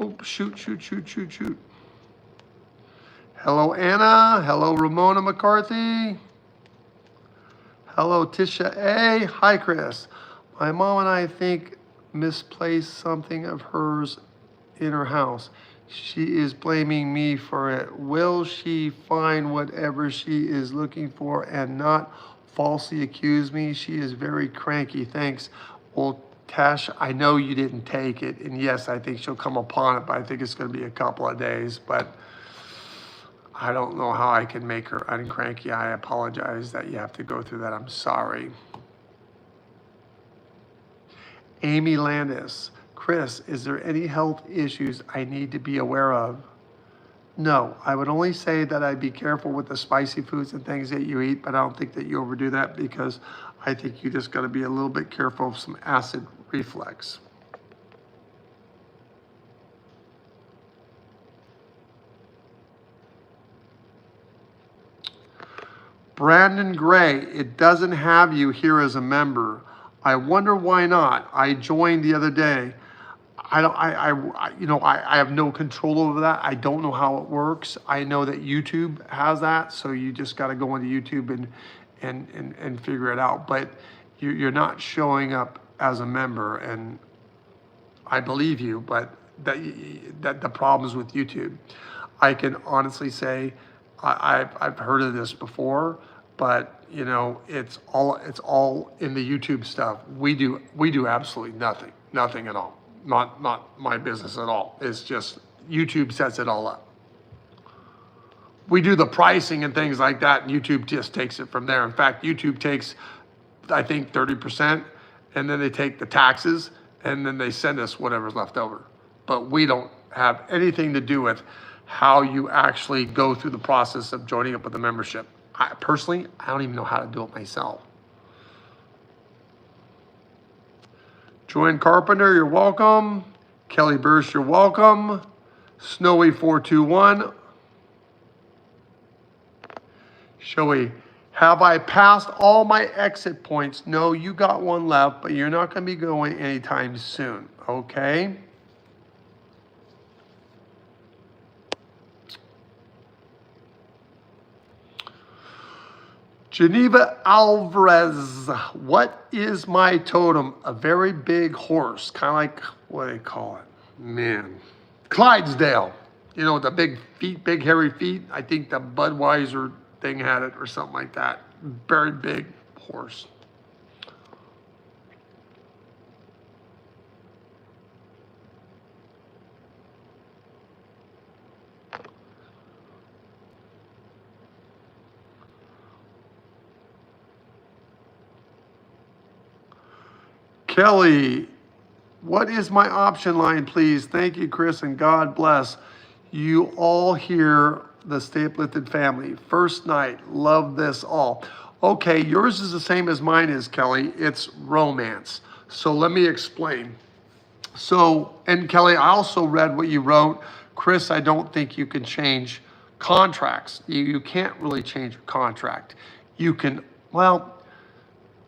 Oh, shoot. Hello, Anna. Hello, Ramona McCarthy. Hello, Tisha A. Hi, Chris. My mom and I think misplaced something of hers in her house. She is blaming me for it. Will she find whatever she is looking for and not falsely accuse me? She is very cranky. Thanks. Well, Tash, I know you didn't take it, and yes, I think she'll come upon it, but I think it's going to be a couple of days, but I don't know how I can make her uncranky. I apologize that you have to go through that. I'm sorry. Amy Landis, Chris, is there any health issues I need to be aware of? No, I would only say that I'd be careful with the spicy foods and things that you eat, but I don't think that you overdo that because I think you just got to be a little bit careful of some acid reflux. Brandon Gray, it doesn't have you here as a member. I wonder why not. I joined the other day. I have no control over that. I don't know how it works. I know that YouTube has that, so you just got to go into YouTube and figure it out. But you're not showing up as a member, and I believe you, but that the problems with YouTube. I can honestly say I've heard of this before, but you know it's all in the YouTube stuff. We do absolutely nothing at all. Not my business at all. It's just YouTube sets it all up. We do the pricing and things like that, and YouTube just takes it from there. In fact, YouTube takes, I think, 30%, and then they take the taxes, and then they send us whatever's left over. But we don't have anything to do with how you actually go through the process of joining up with the membership. Personally, I don't even know how to do it myself. Joanne Carpenter, you're welcome. Kelly Bursch, you're welcome. Snowy421. Showy, have I passed all my exit points? No, you got one left, but you're not going to be going anytime soon, okay? Geneva Alvarez, what is my totem? A very big horse, kind of like, what do they call it? Man, Clydesdale. You know, the big feet, big hairy feet. I think the Budweiser thing had it or something like that. Very big horse. Kelly, what is my option line, please? Thank you, Chris, and God bless you all here, the Stay Uplifted family. First night, love this all. Okay, yours is the same as mine is, Kelly. It's romance. So let me explain. So, and Kelly, I also read what you wrote. Chris, I don't think you can change contracts. You can't really change a contract. You can, well,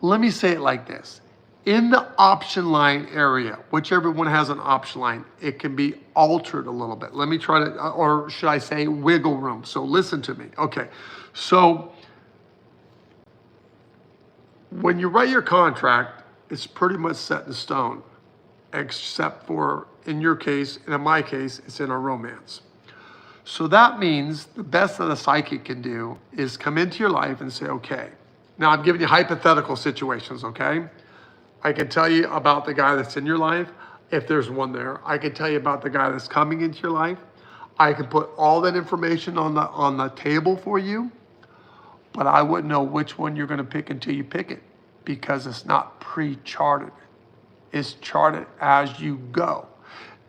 let me say it like this. In the option line area, whichever one has an option line, it can be altered a little bit. Let me try to, or should I say wiggle room. So listen to me. Okay. So when you write your contract, it's pretty much set in stone, except for in your case, and in my case, it's in a romance. So that means the best that a psychic can do is come into your life and say, okay, now I'm giving you hypothetical situations, okay? I can tell you about the guy that's in your life, if there's one there. I can tell you about the guy that's coming into your life. I can put all that information on the table for you, but I wouldn't know which one you're gonna pick until you pick it, because it's not pre-charted. It's charted as you go.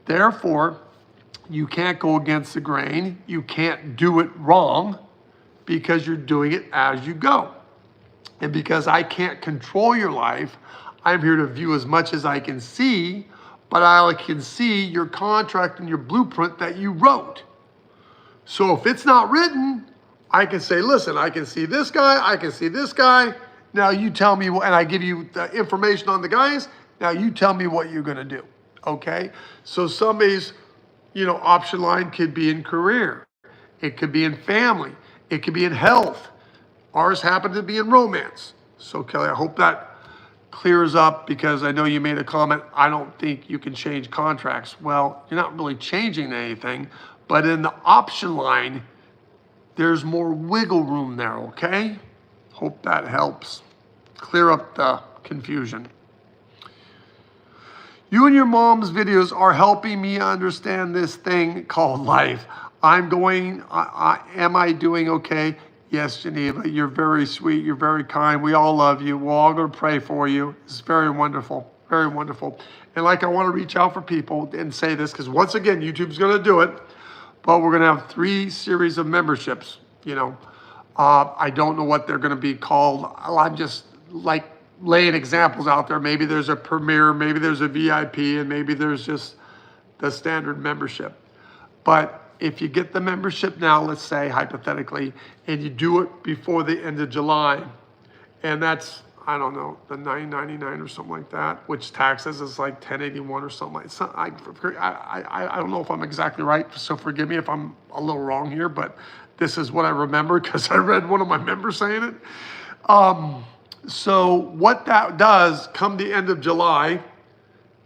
Therefore, you can't go against the grain. You can't do it wrong because you're doing it as you go. And because I can't control your life, I'm here to view as much as I can see, but I can see your contract and your blueprint that you wrote. So if it's not written, I can say, listen, I can see this guy, I can see this guy. Now you tell me, and I give you the information on the guys. Now you tell me what you're gonna do, okay? So somebody's, option line could be in career. It could be in family. It could be in health. Ours happened to be in romance. So Kelly, I hope that clears up, because I know you made a comment, I don't think you can change contracts. Well, you're not really changing anything, but in the option line, there's more wiggle room there, okay? Hope that helps clear up the confusion. You and your mom's videos are helping me understand this thing called life. Am I doing okay? Yes, Geneva, you're very sweet. You're very kind. We all love you. We're all going to pray for you. It's very wonderful. Very wonderful. And I want to reach out for people and say this, because once again, YouTube's going to do it, but we're going to have 3 series of memberships. I don't know what they're going to be called. I'm just laying examples out there. Maybe there's a premier, maybe there's a VIP, and maybe there's just the standard membership. But if you get the membership now, let's say hypothetically, and you do it before the end of July, and that's, I don't know, the $9.99 or something like that, which taxes is like $10.81 or something like that. I don't know if I'm exactly right, so forgive me if I'm a little wrong here, but this is what I remember because I read one of my members saying it. So what that does, come the end of July,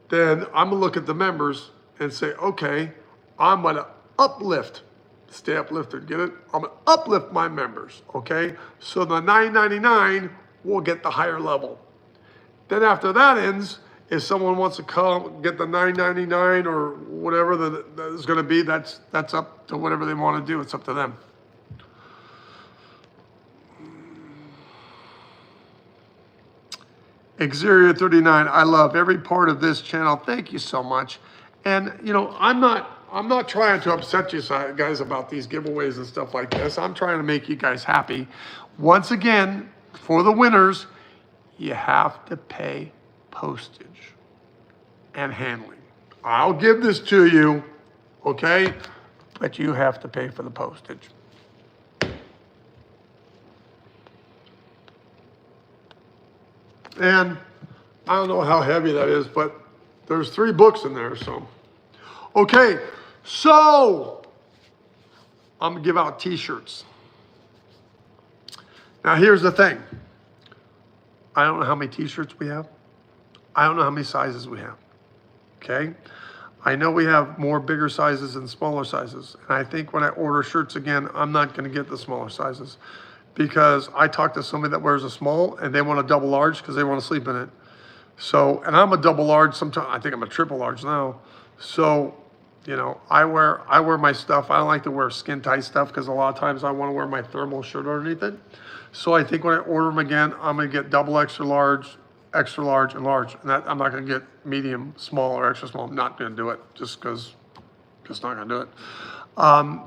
then I'm gonna look at the members and say, okay, I'm gonna uplift, stay uplifted, get it? I'm gonna uplift my members, okay? So the $9.99 will get the higher level. Then after that ends, if someone wants to come get the $9.99 or whatever that is gonna be, that's up to whatever they wanna do, it's up to them. Exeria 39, I love every part of this channel. Thank you so much. And I'm not trying to upset you guys about these giveaways and stuff like this. I'm trying to make you guys happy. Once again, for the winners, you have to pay postage and handling. I'll give this to you, okay? But you have to pay for the postage. And I don't know how heavy that is, but there's 3 books in there, so. Okay, so I'm gonna give out t-shirts. Now here's the thing. I don't know how many t-shirts we have. I don't know how many sizes we have, okay? I know we have more bigger sizes and smaller sizes. And I think when I order shirts again, I'm not gonna get the smaller sizes, because I talked to somebody that wears a small and they want a double large because they want to sleep in it. So, and I'm a double large, sometimes I think I'm a triple large now. So, I wear my stuff. I don't like to wear skin tight stuff because a lot of times I want to wear my thermal shirt underneath it. So I think when I order them again, I'm gonna get double extra large, extra large and large. And that, I'm not gonna get medium, small, or extra small. I'm not gonna do it just because, just not gonna do it.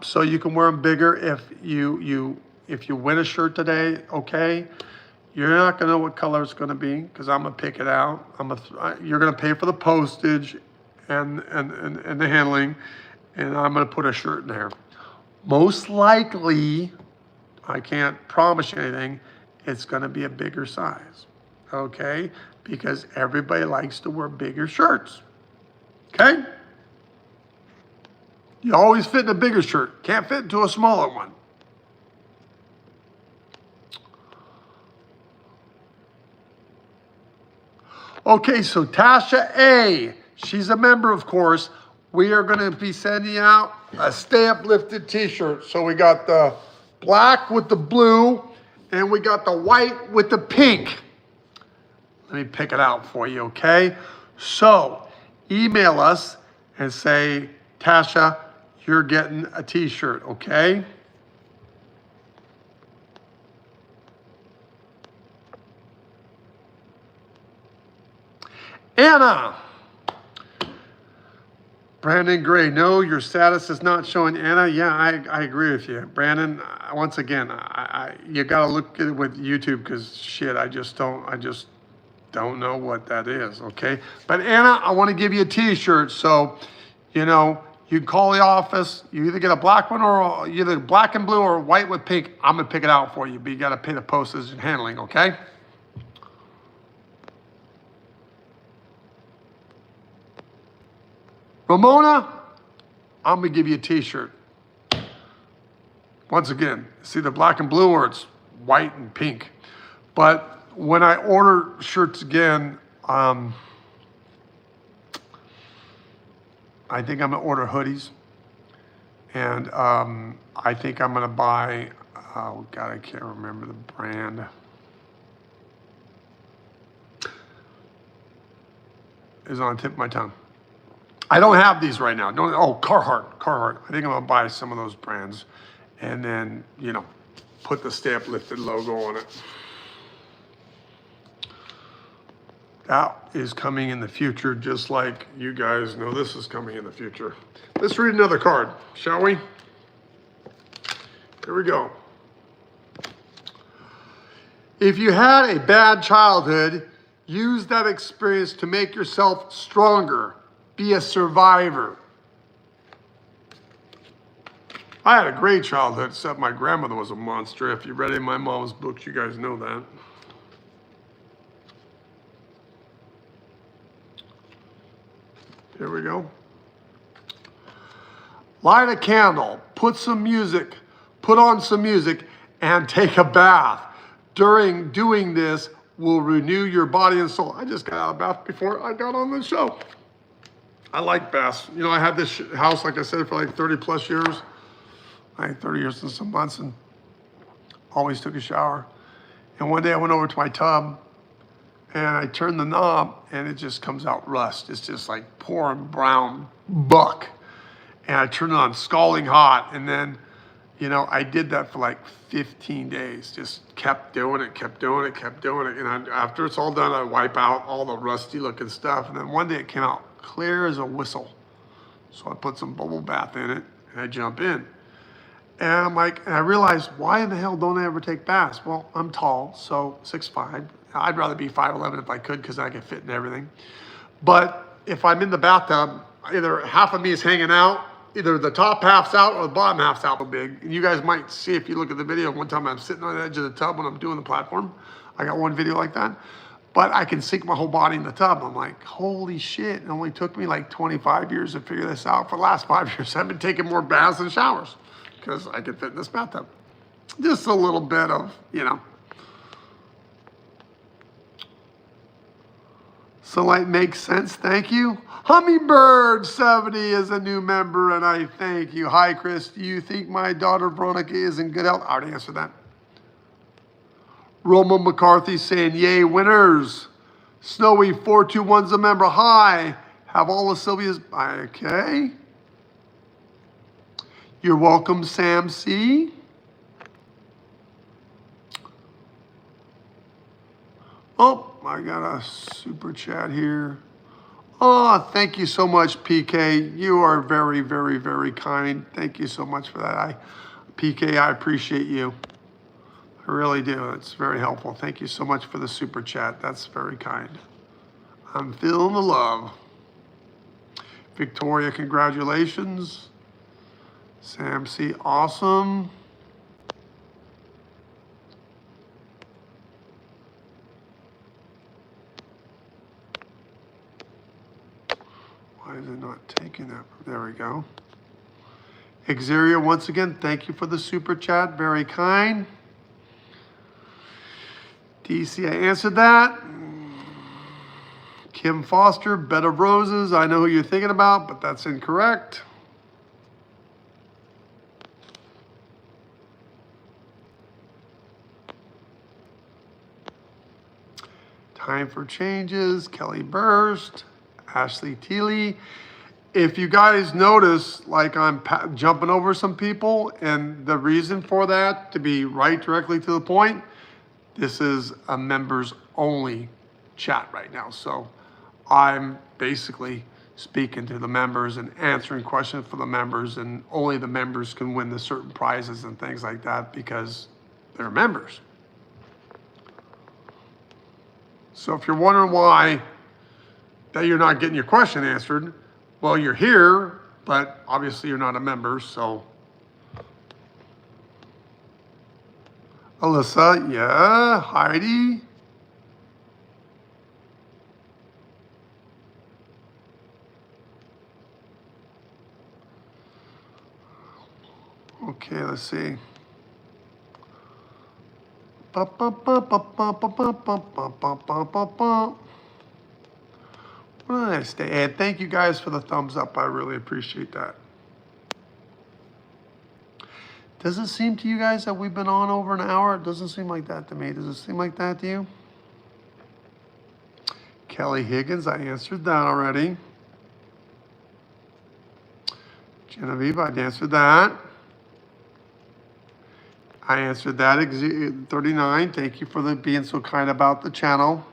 So you can wear them bigger if you win a shirt today, okay? You're not gonna know what color it's gonna be because I'm gonna pick it out. You're gonna pay for the postage and the handling, and I'm gonna put a shirt in there. Most likely, I can't promise you anything, it's gonna be a bigger size, okay? Because everybody likes to wear bigger shirts, okay? You always fit in a bigger shirt, can't fit into a smaller one. Okay, so Tasha A, she's a member, of course. We are gonna be sending out a Stay Uplifted t-shirt. So we got the black with the blue, and we got the white with the pink. Let me pick it out for you, okay? So email us and say, Tasha, you're getting a t-shirt, okay? Anna. Brandon Gray, no, your status is not showing. Anna, yeah, I agree with you. Brandon, once again, you got to look at it with YouTube because shit, I just don't know what that is, okay? But Anna, I want to give you a t-shirt. So, you know, you can call the office. You either get a black one or either black and blue or white with pink. I'm going to pick it out for you, but you got to pay the postage and handling, okay? Ramona, I'm going to give you a t-shirt. Once again, it's either black and blue or it's white and pink. But when I order shirts again, I think I'm going to order hoodies. And I think I'm going to buy, oh God, I can't remember the brand. It's on the tip of my tongue. I don't have these right now. Carhartt. I think I'm gonna buy some of those brands and then, you know, put the Stay Uplifted logo on it. That is coming in the future, just like you guys know this is coming in the future. Let's read another card, shall we? Here we go. If you had a bad childhood, use that experience to make yourself stronger. Be a survivor. I had a great childhood, except my grandmother was a monster. If you read any of my mom's books, you guys know that. Here we go. Light a candle, put on some music, and take a bath. During doing this will renew your body and soul. I just got out of bath before I got on the show. I like baths. You know, I had this house, like I said, for like 30 plus years. I had 30 years and some months and always took a shower. And one day I went over to my tub and I turned the knob and it just comes out rust. It's just like pouring brown buck. And I turned it on scalding hot. And then, you know, I did that for like 15 days. Just kept doing it. And after it's all done, I wipe out all the rusty looking stuff. And then one day it came out clear as a whistle. So I put some bubble bath in it and I jump in. And I'm like, and I realized, why in the hell don't I ever take baths? Well, I'm tall, so 6'5". I'd rather be 5'11" if I could because I can fit in everything. But if I'm in the bathtub, either half of me is hanging out, either the top half's out or the bottom half's out big. And you guys might see if you look at the video, one time I'm sitting on the edge of the tub when I'm doing the platform. I got one video like that. But I can sink my whole body in the tub. I'm like, holy shit. It only took me like 25 years to figure this out. For the last 5 years, I've been taking more baths than showers because I could fit in this bathtub. Just a little bit of, you know. So it makes sense, thank you. Hummingbird 70 is a new member and I thank you. Hi, Chris, do you think my daughter Veronica is in good health? I already answered that. Roma McCarthy saying, yay, winners. Snowy 421's a member. Hi. Have all of Sylvia's, okay. You're welcome, Sam C. Oh, I got a super chat here. Oh, thank you so much, PK. You are very, very, very kind. Thank you so much for that. PK, I appreciate you. I really do. It's very helpful. Thank you so much for the super chat. That's very kind. I'm feeling the love. Victoria, congratulations. Sam C, awesome. Why is it not taking that? There we go. Xeria, once again, thank you for the super chat. Very kind. DC, I answered that. Kim Foster, Bed of Roses. I know who you're thinking about, but that's incorrect. Time for Changes, Kelly Burst, Ashley Teeley. If you guys notice, like I'm jumping over some people, and the reason for that, to be right directly to the point, this is a members only chat right now. So I'm basically speaking to the members and answering questions for the members, and only the members can win the certain prizes and things like that because they're members. So if you're wondering why that you're not getting your question answered, well, you're here, but obviously you're not a member, so. Alyssa, yeah, Heidi. Okay, let's see. What a nice day. And thank you guys for the thumbs up. I really appreciate that. Does it seem to you guys that we've been on over an hour? It doesn't seem like that to me. Does it seem like that to you? Kelly Higgins, I answered that already. Genevieve, I answered that. I answered that. 39. Thank you for being so kind about the channel.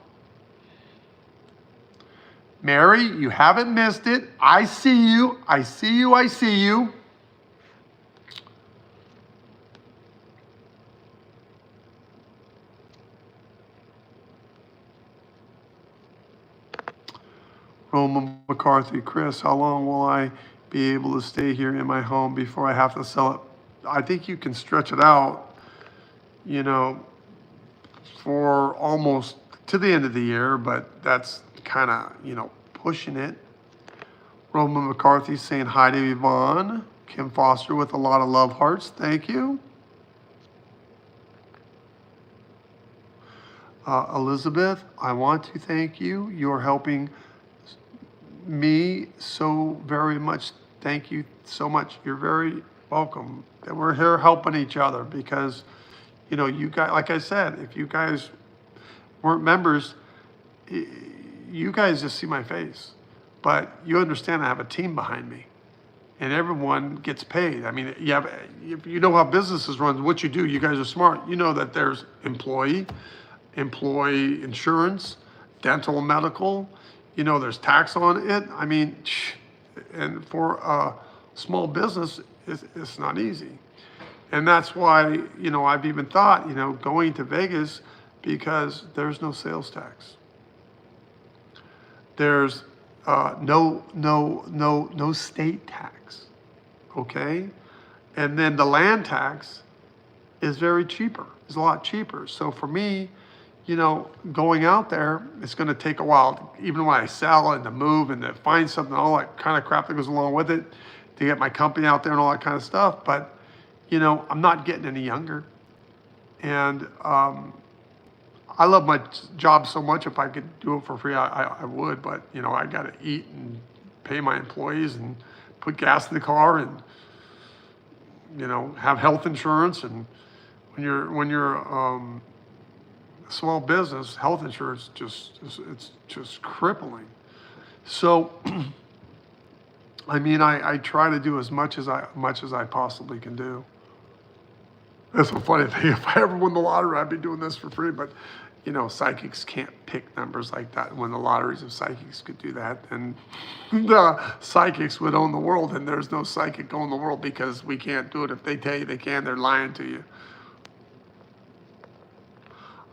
Mary, you haven't missed it. I see you. I see you. I see you. Roman McCarthy, Chris, how long will I be able to stay here in my home before I have to sell it? I think you can stretch it out, you know, for almost to the end of the year, but that's kind of, you know, pushing it. Roman McCarthy saying hi to Yvonne. Kim Foster with a lot of love hearts. Thank you. Elizabeth, I want to thank you. You're helping me so very much. Thank you so much. You're very welcome. We're here helping each other because, you know, you guys, like I said, if you guys weren't members, you guys just see my face, but you understand I have a team behind me and everyone gets paid. I mean, if you know how businesses run, what you do, you guys are smart. You know that there's employee insurance, dental and medical, you know, there's tax on it. I mean, and for a small business, it's not easy. And that's why, you know, I've even thought, you know, going to Vegas because there's no sales tax. There's no state tax, okay? And then the land tax is very cheaper. It's a lot cheaper. So for me, you know, going out there, it's going to take a while, even when I sell and to move and to find something, all that kind of crap that goes along with it, to get my company out there and all that kind of stuff. But, you know, I'm not getting any younger. And I love my job so much. If I could do it for free, I would. But, you know, I got to eat and pay my employees and put gas in the car and, you know, have health insurance. And when you're a small business, health insurance it's just crippling. So, I mean, I try to do as much as I possibly can do. That's a funny thing. If I ever won the lottery, I'd be doing this for free. But, you know, psychics can't pick numbers like that. When the lotteries of psychics could do that, then the psychics would own the world, and there's no psychic own the world because we can't do it. If they tell you they can, they're lying to you.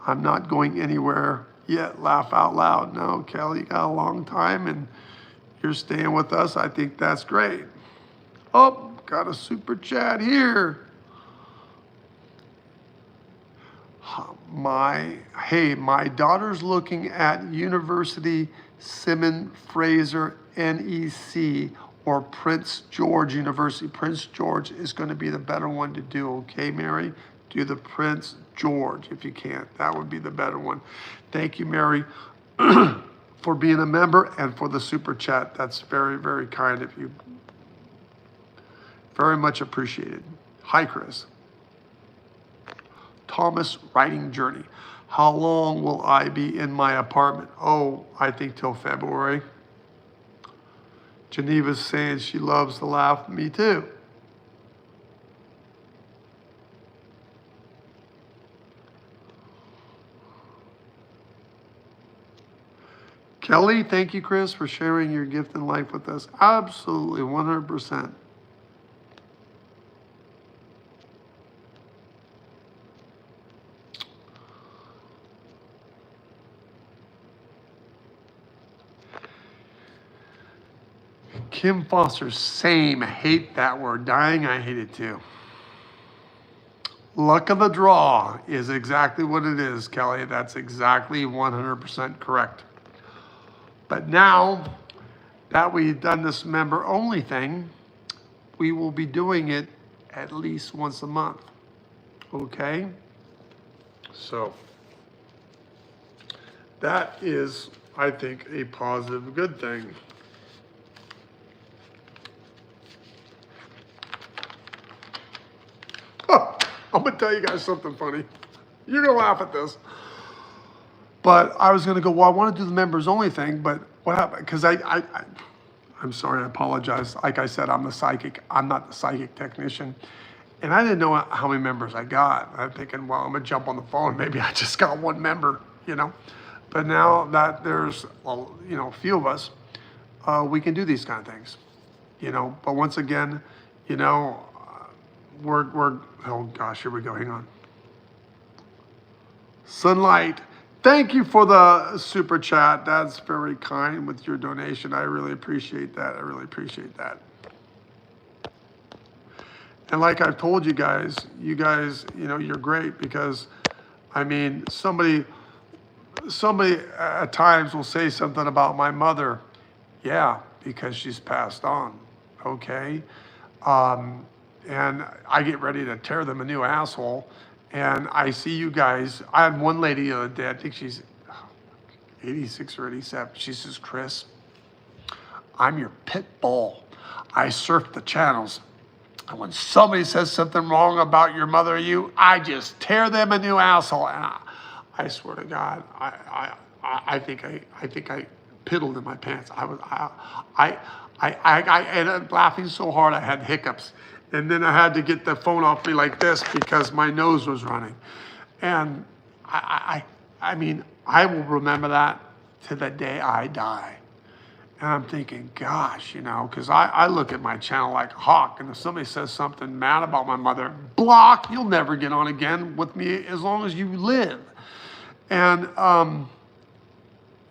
I'm not going anywhere yet. Laugh out loud. No, Kelly, you got a long time, and you're staying with us. I think that's great. Oh, got a super chat here. My daughter's looking at University Simon Fraser NEC or Prince George University. Prince George is going to be the better one to do. Okay, Mary? Do the Prince George if you can't. That would be the better one. Thank you, Mary, for being a member and for the super chat. That's very, very kind of you. Very much appreciated. Hi, Chris. Thomas writing journey. How long will I be in my apartment? Oh, I think till February. Geneva's saying she loves to laugh. Me too. Kelly, thank you, Chris, for sharing your gift in life with us. Absolutely, 100%. Kim Foster, same. Hate that word. Dying, I hate it too. Luck of the draw is exactly what it is, Kelly. That's exactly 100% correct. But now that we've done this member-only thing, we will be doing it at least once a month. Okay? So that is, I think, a positive, good thing. Oh, I'm going to tell you guys something funny. You're going to laugh at this. But I was going to go, well, I want to do the members only thing, but what happened? Because I'm sorry, I apologize. Like I said, I'm the psychic. I'm not the psychic technician. And I didn't know how many members I got. I'm thinking, well, I'm going to jump on the phone. Maybe I just got one member, you know. But now that there's, you know, a few of us, we can do these kind of things, you know. But once again, you know, we're oh gosh, here we go. Hang on. Sunlight. Thank you for the super chat. That's very kind with your donation. I really appreciate that. I really appreciate that. And like I've told you guys, you know, you're great because, I mean, somebody at times will say something about my mother. Yeah, because she's passed on. Okay. And I get ready to tear them a new asshole. And I see you guys. I had one lady the other day, I think she's 86 or 87. She says, Chris, I'm your pit bull. I surf the channels. And when somebody says something wrong about your mother or you, I just tear them a new asshole. And I swear to God, I think I piddled in my pants. I ended up laughing so hard I had hiccups. And then I had to get the phone off me like this because my nose was running. And I mean, I will remember that to the day I die. And I'm thinking, gosh, you know, because I look at my channel like a hawk. And if somebody says something mad about my mother, block, you'll never get on again with me as long as you live. And,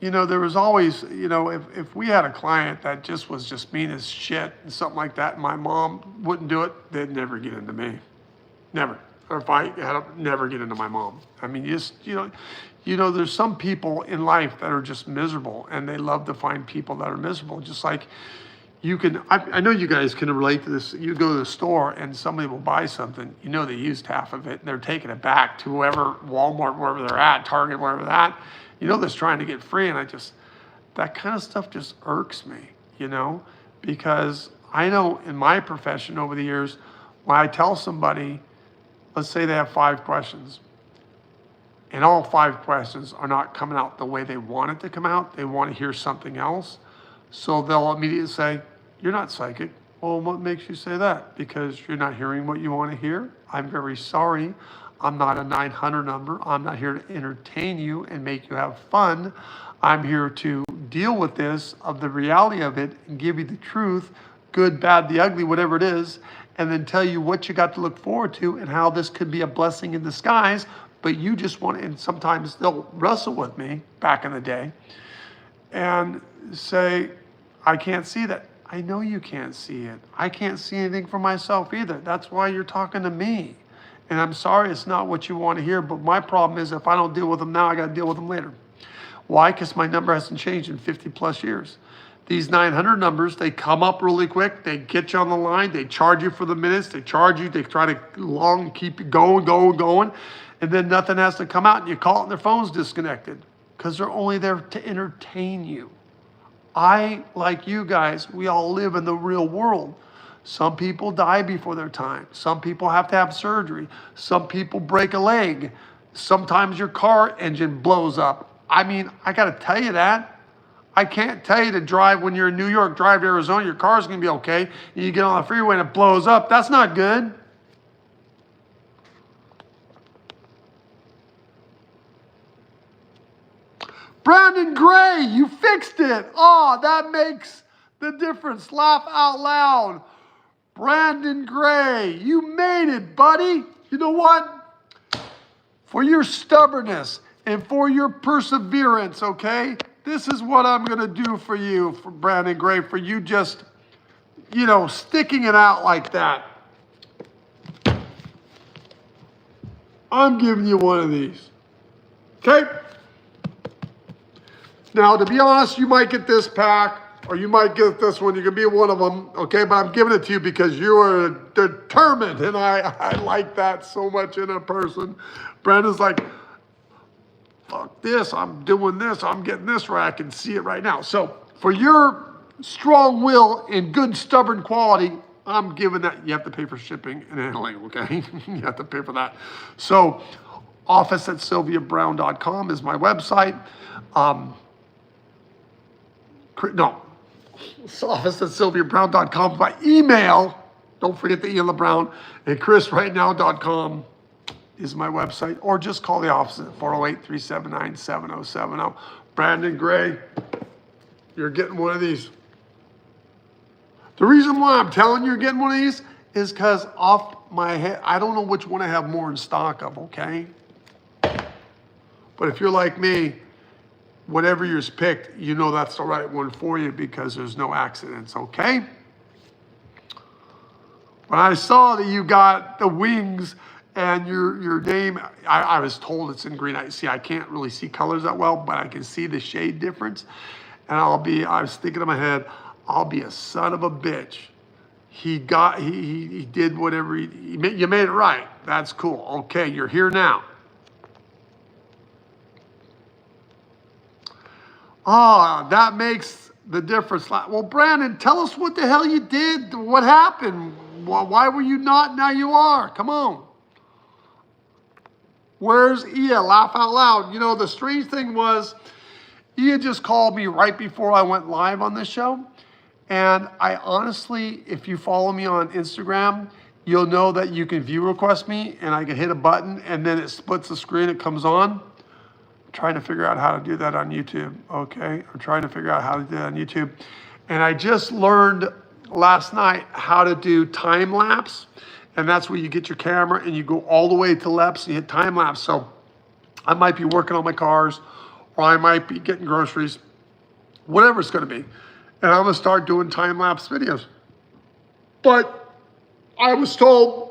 you know, there was always, you know, if we had a client that just was just mean as shit and something like that, and my mom wouldn't do it, they'd never get into me. Never. Or if I had to never get into my mom. I mean, you know, there's some people in life that are just miserable and they love to find people that are miserable. Just like you can, I know you guys can relate to this. You go to the store and somebody will buy something, you know, they used half of it and they're taking it back to whoever, Walmart, wherever they're at, Target, wherever they're at. You know, they're trying to get free. And that kind of stuff just irks me, you know, because I know in my profession over the years, when I tell somebody, let's say they have 5 questions, and all 5 questions are not coming out the way they want it to come out. They want to hear something else. So they'll immediately say, you're not psychic. Well, what makes you say that? Because you're not hearing what you want to hear? I'm very sorry. I'm not a 900 number. I'm not here to entertain you and make you have fun. I'm here to deal with this, of the reality of it, and give you the truth, good, bad, the ugly, whatever it is, and then tell you what you got to look forward to and how this could be a blessing in disguise. But you just want to, and sometimes they'll wrestle with me back in the day and say, I can't see that. I know you can't see it. I can't see anything for myself either. That's why you're talking to me. And I'm sorry it's not what you want to hear, but my problem is if I don't deal with them now, I got to deal with them later. Why? Because my number hasn't changed in 50 plus years. These 900 numbers, they come up really quick. They get you on the line. They charge you for the minutes. They charge you. They try to keep it going. And then nothing has to come out, and you call it and their phone's disconnected because they're only there to entertain you. I, like you guys, we all live in the real world. Some people die before their time. Some people have to have surgery. Some people break a leg. Sometimes your car engine blows up. I mean, I got to tell you that. I can't tell you to drive when you're in New York, drive to Arizona, your car's going to be okay. And you get on the freeway and it blows up. That's not good. Brandon Gray, you fixed it. Oh, that makes the difference. Laugh out loud. Brandon Gray, you made it, buddy. You know what? For your stubbornness and for your perseverance, okay? This is what I'm going to do for you, for Brandon Gray, for you just, sticking it out like that. I'm giving you one of these. Okay? Now, to be honest, you might get this pack, or you might get this one. You can be one of them, okay? But I'm giving it to you because you are determined, and I like that so much in a person. Brandon's like, fuck this, I'm doing this, I'm getting this right. I can see it right now. So for your strong will and good stubborn quality, I'm giving that. You have to pay for shipping and handling, okay? You have to pay for that. So office@sylviabrowne.com is my website. Office@sylviabrowne.com. My email, don't forget the E on the Brown, and chrisrightnow.com is my website, or just call the office at 408-379-7070. Brandon Gray, you're getting one of these. The reason why I'm telling you you're getting one of these is because off my head, I don't know which one I have more in stock of, okay? But if you're like me, whatever yours picked, you know that's the right one for you because there's no accidents, okay? When I saw that you got the wings and your name, I was told it's in green. I can't really see colors that well, but I can see the shade difference. And I was thinking in my head, I'll be a son of a bitch. He did whatever, you made it right. That's cool. Okay, you're here now. Oh, that makes the difference. Well, Brandon, tell us what the hell you did. What happened? Why were you not? Now you are. Come on. Where's Ia? Laugh out loud. The strange thing was, Ia just called me right before I went live on this show. And I honestly, if you follow me on Instagram, you'll know that you can view request me and I can hit a button and then it splits the screen. It comes on. Trying to figure out how to do that on YouTube. Okay, I'm trying to figure out how to do that on YouTube. And I just learned last night how to do time lapse. And that's where you get your camera and you go all the way to left and you hit time lapse. So I might be working on my cars or I might be getting groceries, whatever it's gonna be. And I'm gonna start doing time lapse videos. But I was told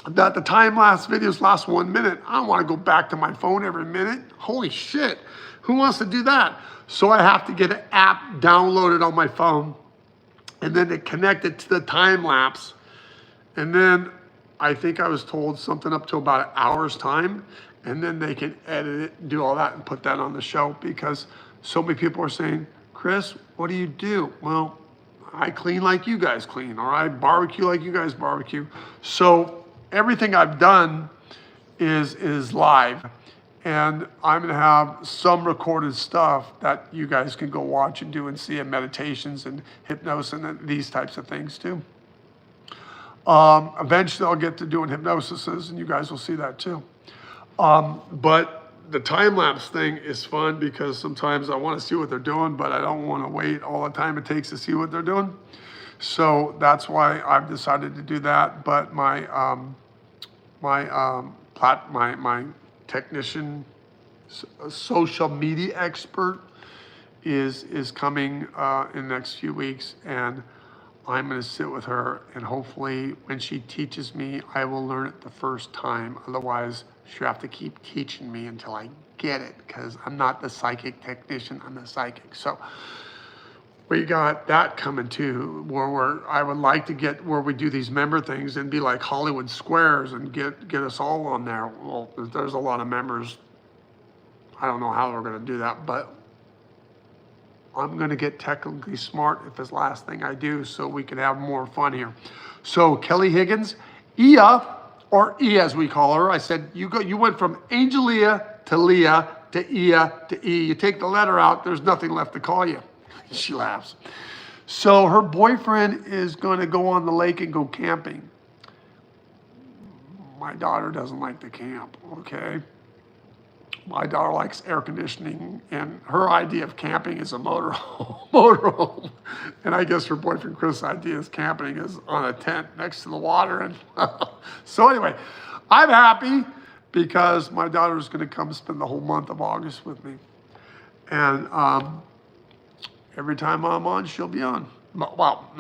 that the time lapse videos last 1 minute. I don't want to go back to my phone every minute. Holy shit. Who wants to do that? So I have to get an app downloaded on my phone and then to connect it to the time lapse. And then I think I was told something up to about an hour's time. And then they can edit it and do all that and put that on the show because so many people are saying, Chris, what do you do? Well, I clean like you guys clean, or I barbecue like you guys barbecue. So everything I've done is live, and I'm gonna have some recorded stuff that you guys can go watch and do and see, and meditations and hypnosis and these types of things too. Eventually I'll get to doing hypnosises, and you guys will see that too. But the time lapse thing is fun because sometimes I want to see what they're doing, but I don't want to wait all the time it takes to see what they're doing. So that's why I've decided to do that. But my technician, social media expert, is coming in the next few weeks, and I'm going to sit with her, and hopefully when she teaches me, I will learn it the first time. Otherwise, she'll have to keep teaching me until I get it, because I'm not the psychic technician, I'm the psychic. So we got that coming too, where I would like to get where we do these member things and be like Hollywood Squares and get us all on there. Well, there's a lot of members. I don't know how we're going to do that, but I'm going to get technically smart if it's the last thing I do so we can have more fun here. So Kelly Higgins, Ia, or E as we call her. I said, you went from Angelia to Leah to Ia to E. You take the letter out, there's nothing left to call you. She laughs. So her boyfriend is going to go on the lake and go camping. My daughter doesn't like to camp, okay? My daughter likes air conditioning, and her idea of camping is a motorhome. And I guess her boyfriend Chris' idea is camping is on a tent next to the water. And so anyway, I'm happy because my daughter is going to come spend the whole month of August with me. And every time I'm on, she'll be on. Well,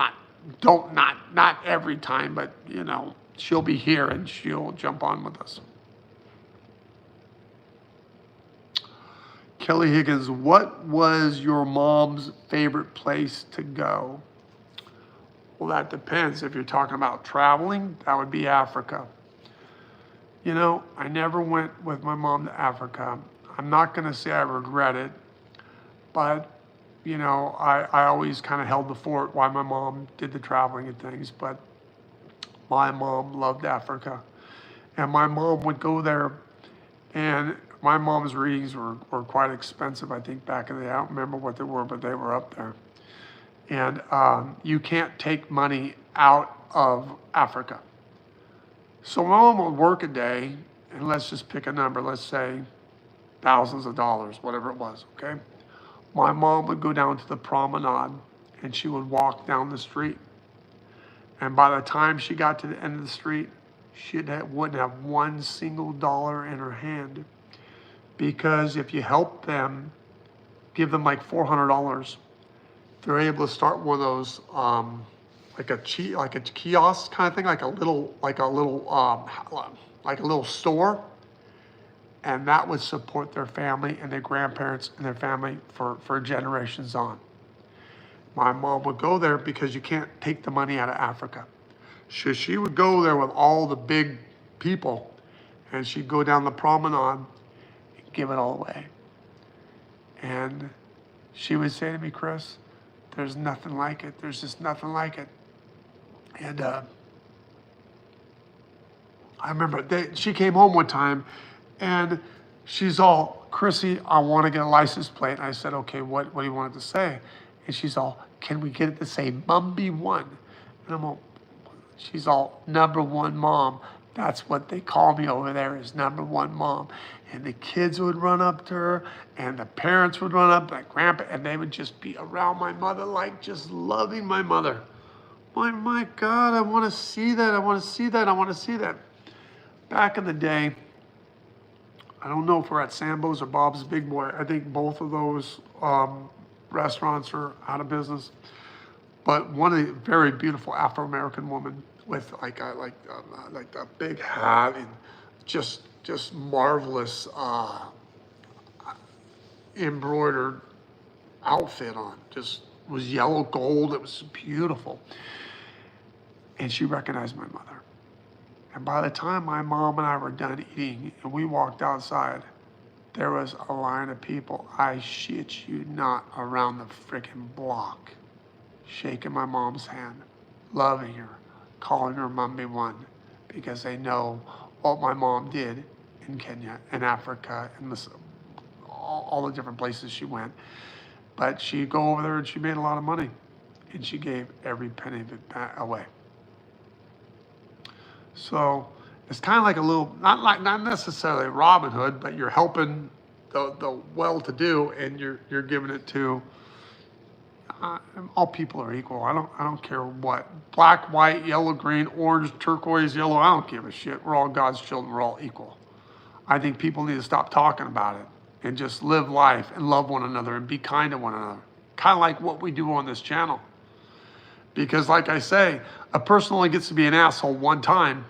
not every time, but you know, she'll be here and she'll jump on with us. Kelly Higgins, what was your mom's favorite place to go? Well, that depends. If you're talking about traveling, that would be Africa. You know, I never went with my mom to Africa. I'm not going to say I regret it, but, you know, I always kind of held the fort why my mom did the traveling and things, but my mom loved Africa. And my mom would go there, and my mom's readings were quite expensive, I think, back in the day. I don't remember what they were, but they were up there. And you can't take money out of Africa. So my mom would work a day, and let's just pick a number, let's say thousands of dollars, whatever it was, okay? My mom would go down to the promenade, and she would walk down the street. And by the time she got to the end of the street, she wouldn't have one single dollar in her hand. Because if you help them, give them like $400, they're able to start one of those like a kiosk kind of thing, like a little store, and that would support their family and their grandparents and their family for generations on. My mom would go there because you can't take the money out of Africa. She would go there with all the big people, and she'd go down the promenade, give it all away. And she would say to me, Chris, there's nothing like it. There's just nothing like it. And I remember she came home one time, and she's all, Chrissy, I want to get a license plate. And I said, okay, what do you want it to say? And she's all, can we get it to say Mumby 1? And I'm all, she's all, number one mom. That's what they call me over there, is number one mom. And the kids would run up to her, and the parents would run up, like grandpa, and they would just be around my mother, like just loving my mother. My God, I want to see that. I want to see that. I want to see that. Back in the day, I don't know if we're at Sambo's or Bob's Big Boy. I think both of those restaurants are out of business. But one of the very beautiful Afro-American woman with like a big hat and just marvelous embroidered outfit on. Just was yellow gold. It was beautiful. And she recognized my mother. And by the time my mom and I were done eating and we walked outside, there was a line of people, I shit you not, around the freaking block, shaking my mom's hand, loving her, calling her Mumby 1, because they know what my mom did in Kenya and Africa and all the different places she went. But she'd go over there and she made a lot of money, and she gave every penny of it away. So it's kind of like a little, not necessarily Robin Hood, but you're helping the well-to-do, and you're giving it to all people are equal. I don't care what, black, white, yellow, green, orange, turquoise, yellow. I don't give a shit. We're all God's children. We're all equal. I think people need to stop talking about it and just live life and love one another and be kind to one another. Kind of like what we do on this channel. Because like I say, a person only gets to be an asshole one time,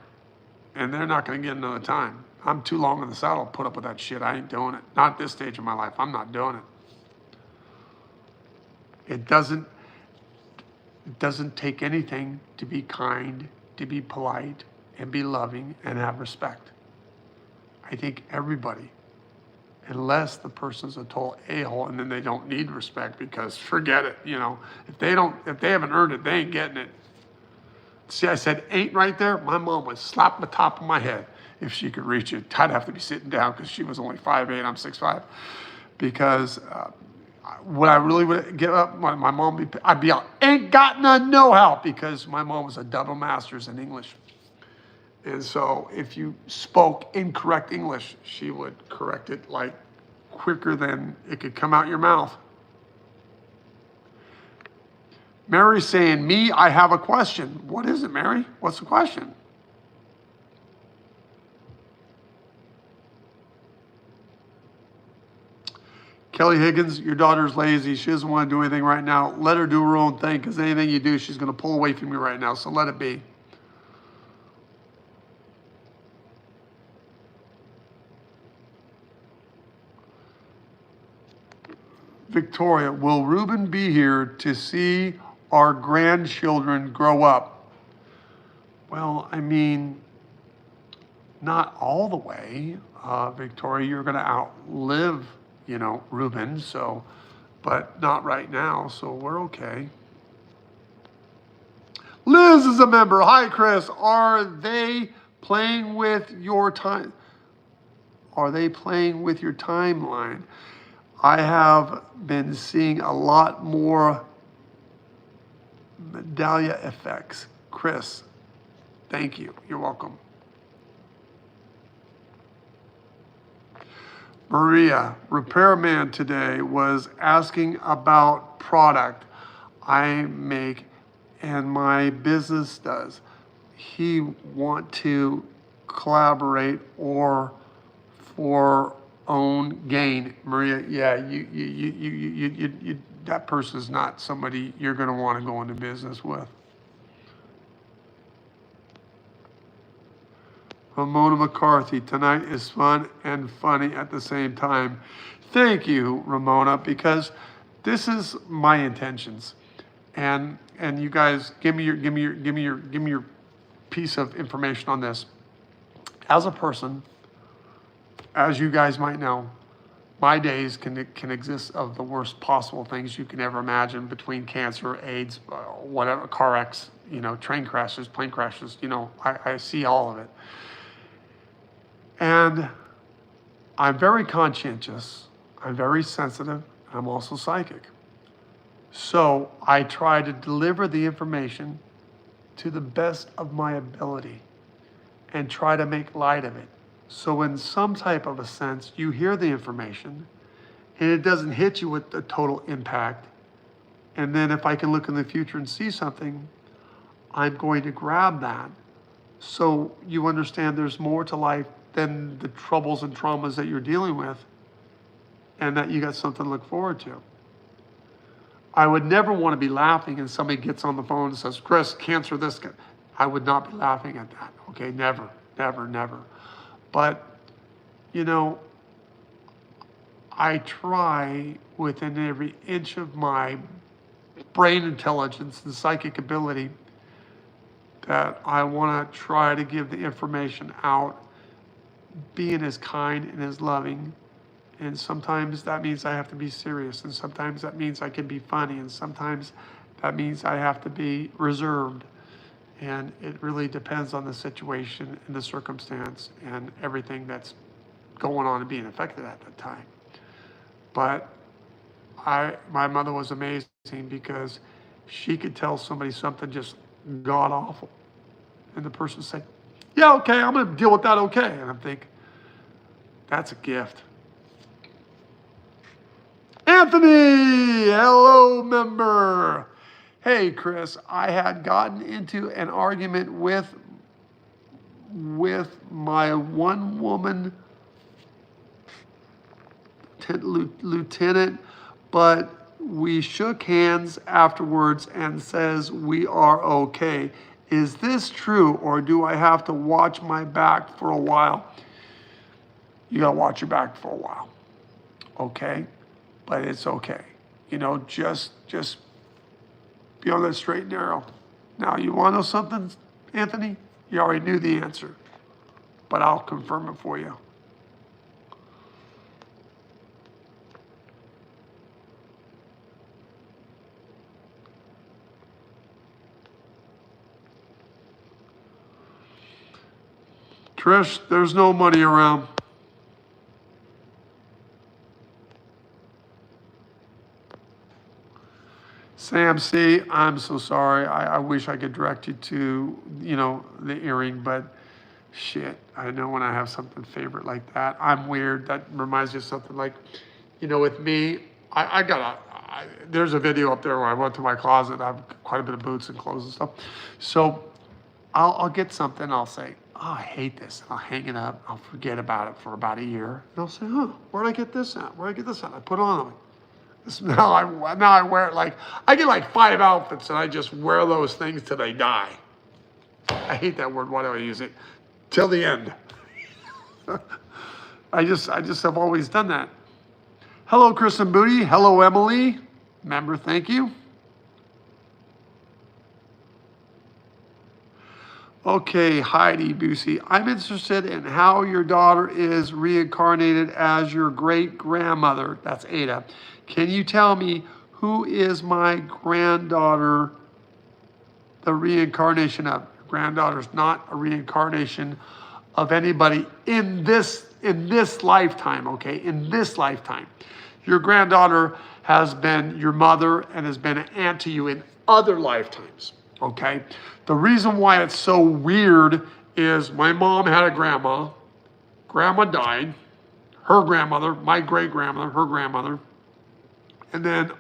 and they're not going to get another time. I'm too long in the saddle to put up with that shit. I ain't doing it. Not at this stage of my life. I'm not doing it. It doesn't take anything to be kind, to be polite, and be loving, and have respect. I think everybody, unless the person's a total a-hole, and then they don't need respect, because forget it, if they haven't earned it, they ain't getting it. See, I said ain't right there. My mom would slap the top of my head if she could reach it. I'd have to be sitting down because she was only 5'8", I'm 6'5". Because when I really would get up, my mom, I'd be out, ain't got none, no help, because my mom was a double master's in English. And so if you spoke incorrect English, she would correct it like quicker than it could come out your mouth. Mary's saying, me, I have a question. What is it, Mary? What's the question? Kelly Higgins, your daughter's lazy. She doesn't want to do anything right now. Let her do her own thing, because anything you do, she's going to pull away from you right now. So let it be. Victoria, will Ruben be here to see our grandchildren grow up? Well, I mean, not all the way, Victoria. You're going to outlive, Ruben. So, but not right now. So we're okay. Liz is a member. Hi, Chris. Are they playing with your time? Are they playing with your timeline? I have been seeing a lot more medallia effects. Chris, thank you. You're welcome. Maria, repairman today was asking about product I make and my business does. He want to collaborate or for own gain. Maria, yeah, you that person is not somebody you're going to want to go into business with. Ramona McCarthy, tonight is fun and funny at the same time. Thank you, Ramona, because this is my intentions. And you guys give me your piece of information on this. As a person, as you guys might know, my days can exist of the worst possible things you can ever imagine, between cancer, AIDS, whatever, car wrecks, train crashes, plane crashes, I see all of it. And I'm very conscientious, I'm very sensitive, I'm also psychic. So I try to deliver the information to the best of my ability and try to make light of it. So in some type of a sense, you hear the information and it doesn't hit you with the total impact. And then if I can look in the future and see something, I'm going to grab that. So you understand there's more to life than the troubles and traumas that you're dealing with, and that you got something to look forward to. I would never want to be laughing and somebody gets on the phone and says, Chris, cancer this. I would not be laughing at that. Okay, never, never, never. But, I try within every inch of my brain intelligence and psychic ability that I want to try to give the information out, being as kind and as loving. And sometimes that means I have to be serious, and sometimes that means I can be funny, and sometimes that means I have to be reserved. And it really depends on the situation and the circumstance and everything that's going on and being affected at that time. But my mother was amazing, because she could tell somebody something just god awful, and the person said, Yeah, okay, I'm going to deal with that, okay. And I'm thinking, that's a gift. Anthony, hello, member. Hey, Chris, I had gotten into an argument with my one woman lieutenant, but we shook hands afterwards and says we are okay. Is this true, or do I have to watch my back for a while? You gotta watch your back for a while, okay? But it's okay. You know, just be on that straight and narrow. Now, you wanna know something, Anthony? You already knew the answer, but I'll confirm it for you. Trish, there's no money around. Sam C, I'm so sorry. I wish I could direct you to, you know, the earring, but shit, I know when I have something favorite like that. I'm weird. That reminds me of something like, you know, with me, there's a video up there where I went to my closet. I have quite a bit of boots and clothes and stuff. So I'll get something. I'll say, oh, I hate this. And I'll hang it up. I'll forget about it for about a year. And I'll say, huh, where'd I get this at? Where'd I get this at? I put it on. Now I wear it like, I get like 5 outfits and I just wear those things till they die. I hate that word. Why do I use it? Till the end. I just have always done that. Hello, Chris and Booty. Hello, Emily. Member, thank you. Okay, Heidi Busey. I'm interested in how your daughter is reincarnated as your great-grandmother. That's Ada. Can you tell me who is my granddaughter the reincarnation of? Your granddaughter's not a reincarnation of anybody in this lifetime, okay? In this lifetime. Your granddaughter has been your mother and has been an aunt to you in other lifetimes, okay? The reason why it's so weird is my mom had a grandma. Grandma died. Her grandmother, my great-grandmother, her grandmother. And then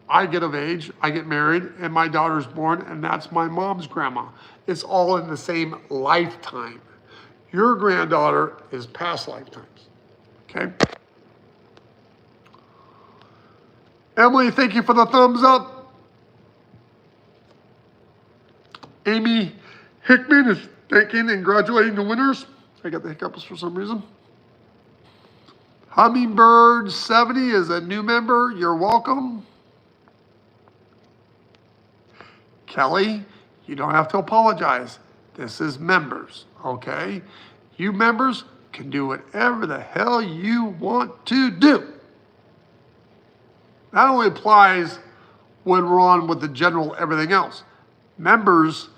I get of age, I get married, and my daughter's born, and that's my mom's grandma. It's all in the same lifetime. Your granddaughter is past lifetimes, okay? Emily, thank you for the thumbs up. Amy Hickman is thanking and congratulating the winners. I got the hiccups for some reason. Hummingbird 70 is a new member. You're welcome. Kelly, you don't have to apologize. This is members, okay? You members can do whatever the hell you want to do. That only applies when we're on with the general everything else. Members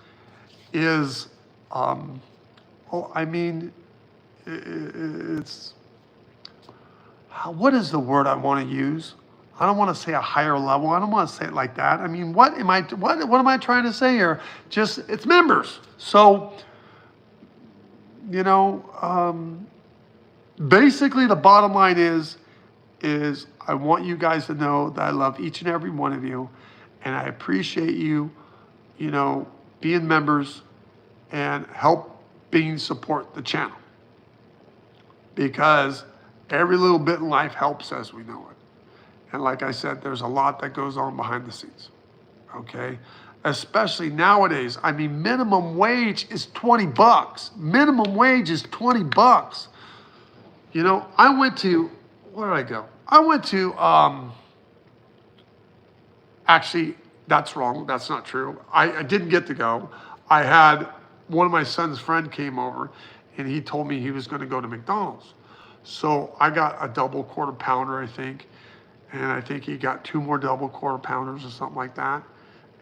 is, it's, what is the word I want to use? I don't want to say a higher level. I don't want to say it like that. I mean, what am I trying to say here? Just, it's members. So, you know, basically the bottom line is I want you guys to know that I love each and every one of you, and I appreciate you, you know, being members and helping support the channel, because every little bit in life helps as we know it. And like I said, there's a lot that goes on behind the scenes, okay? Especially nowadays. I mean, minimum wage is 20 bucks. Minimum wage is 20 bucks. You know, I went to, where did I go? I went to, actually, that's wrong. That's not true. I didn't get to go. I had one of my son's friend came over and he told me he was going to go to McDonald's. So I got a double quarter pounder, I think. And I think he got 2 more double quarter pounders or something like that.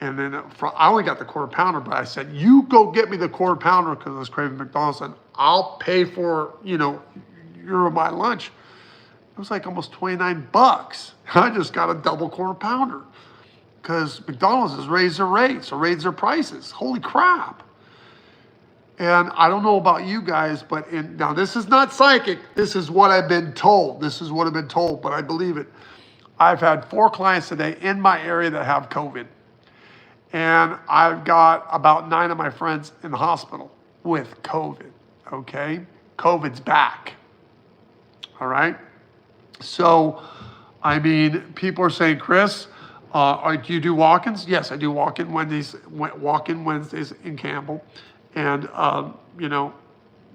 And then I only got the quarter pounder, but I said, you go get me the quarter pounder because I was craving McDonald's, and I'll pay for, you know, my lunch. It was like almost 29 bucks. I just got a double quarter pounder because McDonald's has raised their rates or raised their prices. Holy crap. And I don't know about you guys, but now this is not psychic. This is what I've been told. This is what I've been told, but I believe it. I've had 4 clients today in my area that have COVID. And I've got about 9 of my friends in the hospital with COVID, okay? COVID's back, all right? So, I mean, people are saying, Chris, do you do walk-ins? Yes, I do walk-in Wednesdays in Campbell. And, you know,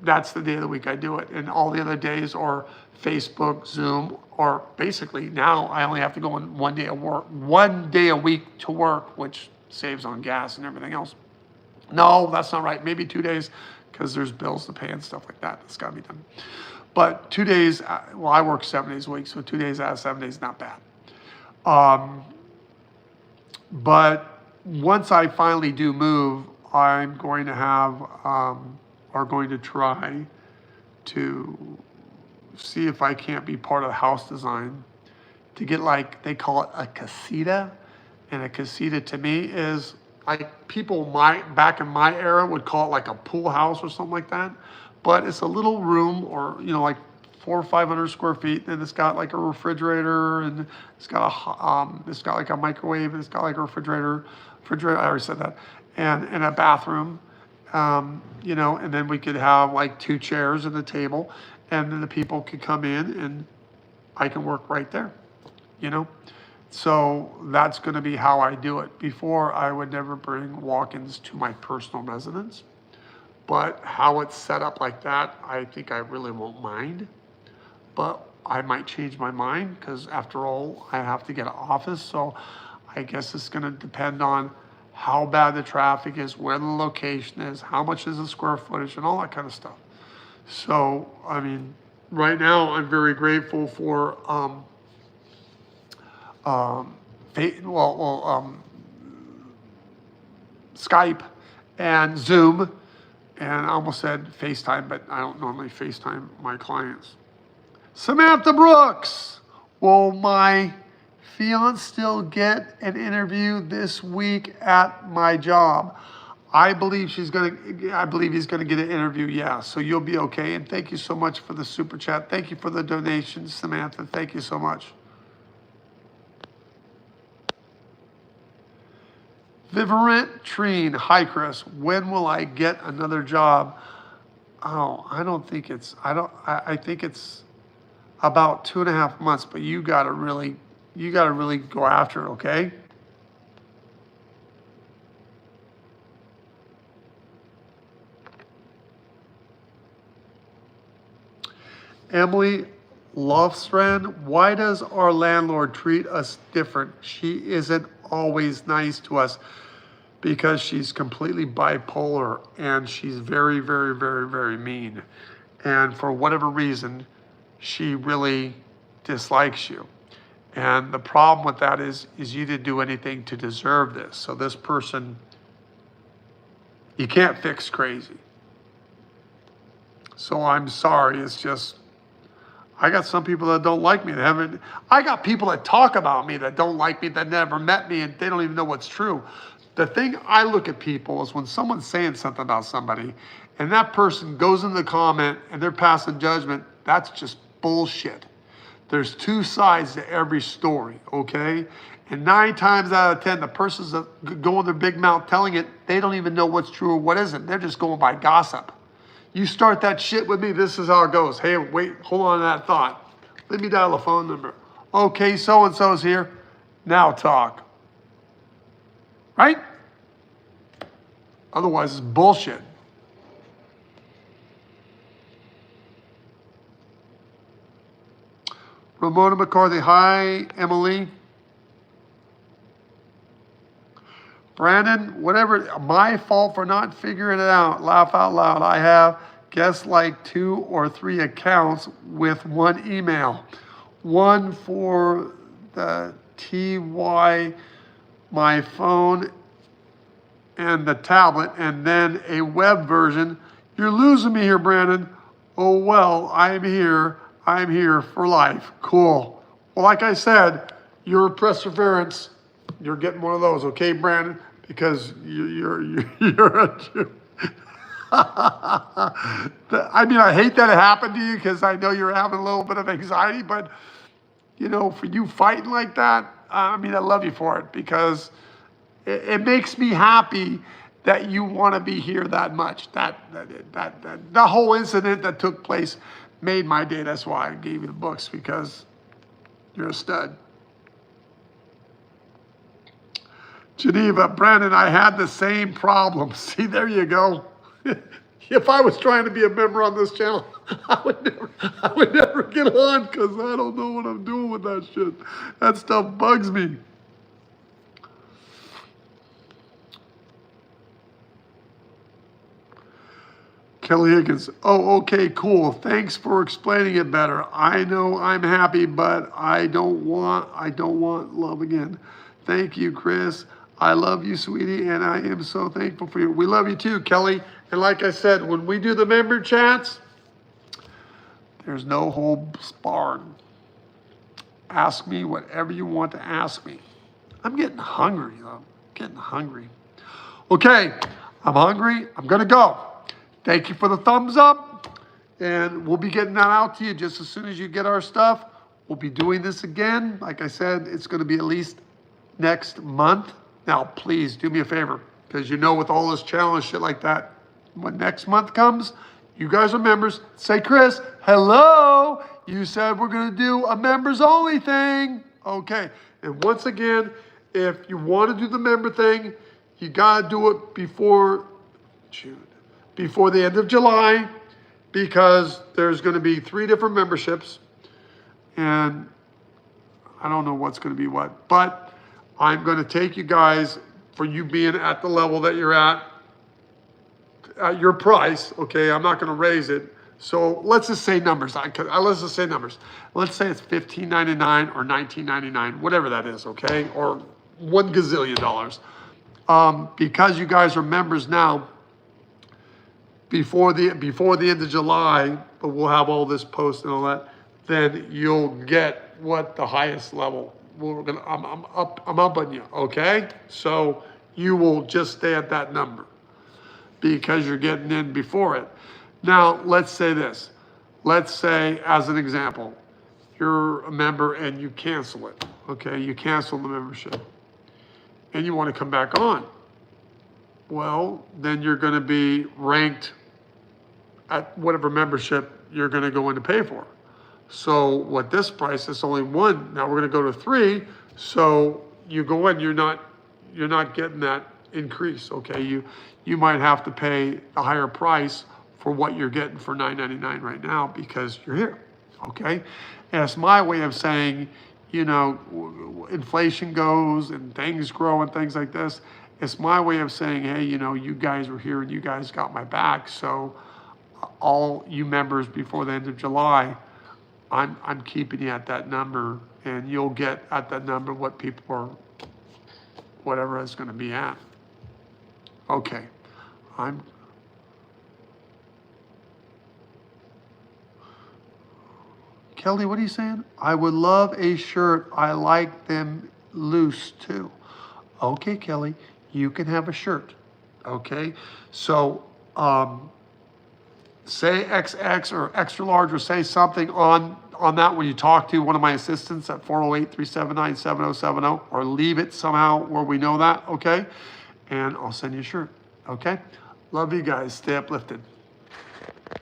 that's the day of the week I do it. And all the other days are Facebook, Zoom, or basically now I only have to go in one day a week to work, which saves on gas and everything else. No, that's not right. Maybe 2 days because there's bills to pay and stuff like that. That's got to be done. But 2 days, well, I work 7 days a week, so 2 days out of 7 days is not bad. But once I finally do move, I'm going to have, are going to try to see if I can't be part of the house design to get, like, they call it a casita. And a casita to me is like people back in my era would call it like a pool house or something like that. But it's a little room, or, you know, like 400 or 500 square feet. And it's got like a refrigerator, and it's got like a microwave, and it's got like a refrigerator, I already said that, and a bathroom, you know, and then we could have like 2 chairs and a table, and then the people could come in and I can work right there, you know? So that's going to be how I do it. Before, I would never bring walk-ins to my personal residence, but how it's set up like that, I think I really won't mind. But I might change my mind because, after all, I have to get an office. So I guess it's going to depend on how bad the traffic is, where the location is, how much is the square footage, and all that kind of stuff. So, I mean, right now I'm very grateful for Skype and Zoom, and I almost said FaceTime, but I don't normally FaceTime my clients. Samantha Brooks, will my fiance still get an interview this week at my job? I believe he's gonna get an interview, yeah, so you'll be okay. And thank you so much for the super chat. Thank you for the donations, Samantha. Thank you so much. Vivarant Treen, hi Chris, when will I get another job? Oh, I think it's about 2.5 months, but you gotta really go after it, okay? Emily Lofstrand, why does our landlord treat us different? She isn't always nice to us because she's completely bipolar and she's very, very, very, very mean. And for whatever reason, she really dislikes you. And the problem with that is you didn't do anything to deserve this. So this person, you can't fix crazy. So I'm sorry, it's just, I got some people that don't like me. I got people that talk about me that don't like me, that never met me, and they don't even know what's true. The thing I look at people is when someone's saying something about somebody and that person goes in the comment and they're passing judgment, that's just bullshit. There's 2 sides to every story, okay? And 9 times out of 10, the person's going their big mouth telling it, they don't even know what's true or what isn't. They're just going by gossip. You start that shit with me, this is how it goes. Hey, wait, hold on to that thought. Let me dial a phone number. Okay, so-and-so's here. Now talk. Right? Otherwise, it's bullshit. Ramona McCarthy, hi, Emily. Brandon, whatever, my fault for not figuring it out. Laugh out loud. I have, guess, like 2 or 3 accounts with 1 email. One for the TY, my phone, and the tablet, and then a web version. You're losing me here, Brandon. Oh, well, I'm here for life. Cool. Well, like I said, your perseverance, you're getting one of those, okay, Brandon? Because you're a Jew. I mean, I hate that it happened to you because I know you're having a little bit of anxiety, but you know, for you fighting like that, I mean, I love you for it because it makes me happy that you want to be here that much. The whole incident that took place made my day. That's why I gave you the books, because you're a stud. Geneva, Brandon, I had the same problem. See, there you go. If I was trying to be a member on this channel, I would never get on because I don't know what I'm doing with that shit. That stuff bugs me. Kelly Higgins, oh, okay, cool. Thanks for explaining it better. I know I'm happy, but I don't want love again. Thank you, Chris. I love you, sweetie, and I am so thankful for you. We love you too, Kelly. And like I said, when we do the member chats, there's no holds barred. Ask me whatever you want to ask me. I'm getting hungry, though. Getting hungry. Okay, I'm hungry. I'm going to go. Thank you for the thumbs up. And we'll be getting that out to you just as soon as you get our stuff. We'll be doing this again. Like I said, it's going to be at least next month. Now, please do me a favor, because you know with all this challenge shit like that, when next month comes, you guys are members. Say, Chris, hello. You said we're going to do a members only thing. Okay. And once again, if you want to do the member thing, you got to do it before June, before the end of July, because there's going to be 3 different memberships. And I don't know what's going to be what, but I'm going to take you guys, for you being at the level that you're at your price, okay? I'm not going to raise it. So let's just say numbers. Let's just say numbers. Let's say it's $15.99 or $19.99, whatever that is, okay? Or $1 gazillion. Because you guys are members now, before the end of July, but we'll have all this post and all that, then you'll get what the highest level. I'm up on you, okay? So you will just stay at that number because you're getting in before it. Now, let's say this. Let's say, as an example, you're a member and you cancel it, okay? You cancel the membership and you want to come back on. Well, then you're going to be ranked at whatever membership you're going to go in to pay for. So what this price is only 1. Now we're going to go to 3. So you go in, you're not getting that increase. Okay, you might have to pay the higher price for what you're getting for $9.99 right now because you're here. Okay, and it's my way of saying, you know, inflation goes and things grow and things like this. It's my way of saying, hey, you know, you guys were here and you guys got my back. So all you members before the end of July, I'm keeping you at that number, and you'll get at that number what people are, whatever it's going to be at. Okay, Kelly, what are you saying? I would love a shirt. I like them loose too. Okay, Kelly, you can have a shirt. Okay, so say XX or extra large, or say something on that when you talk to one of my assistants at 408-379-7070, or leave it somehow where we know that, okay? And I'll send you a shirt, okay? Love you guys. Stay uplifted.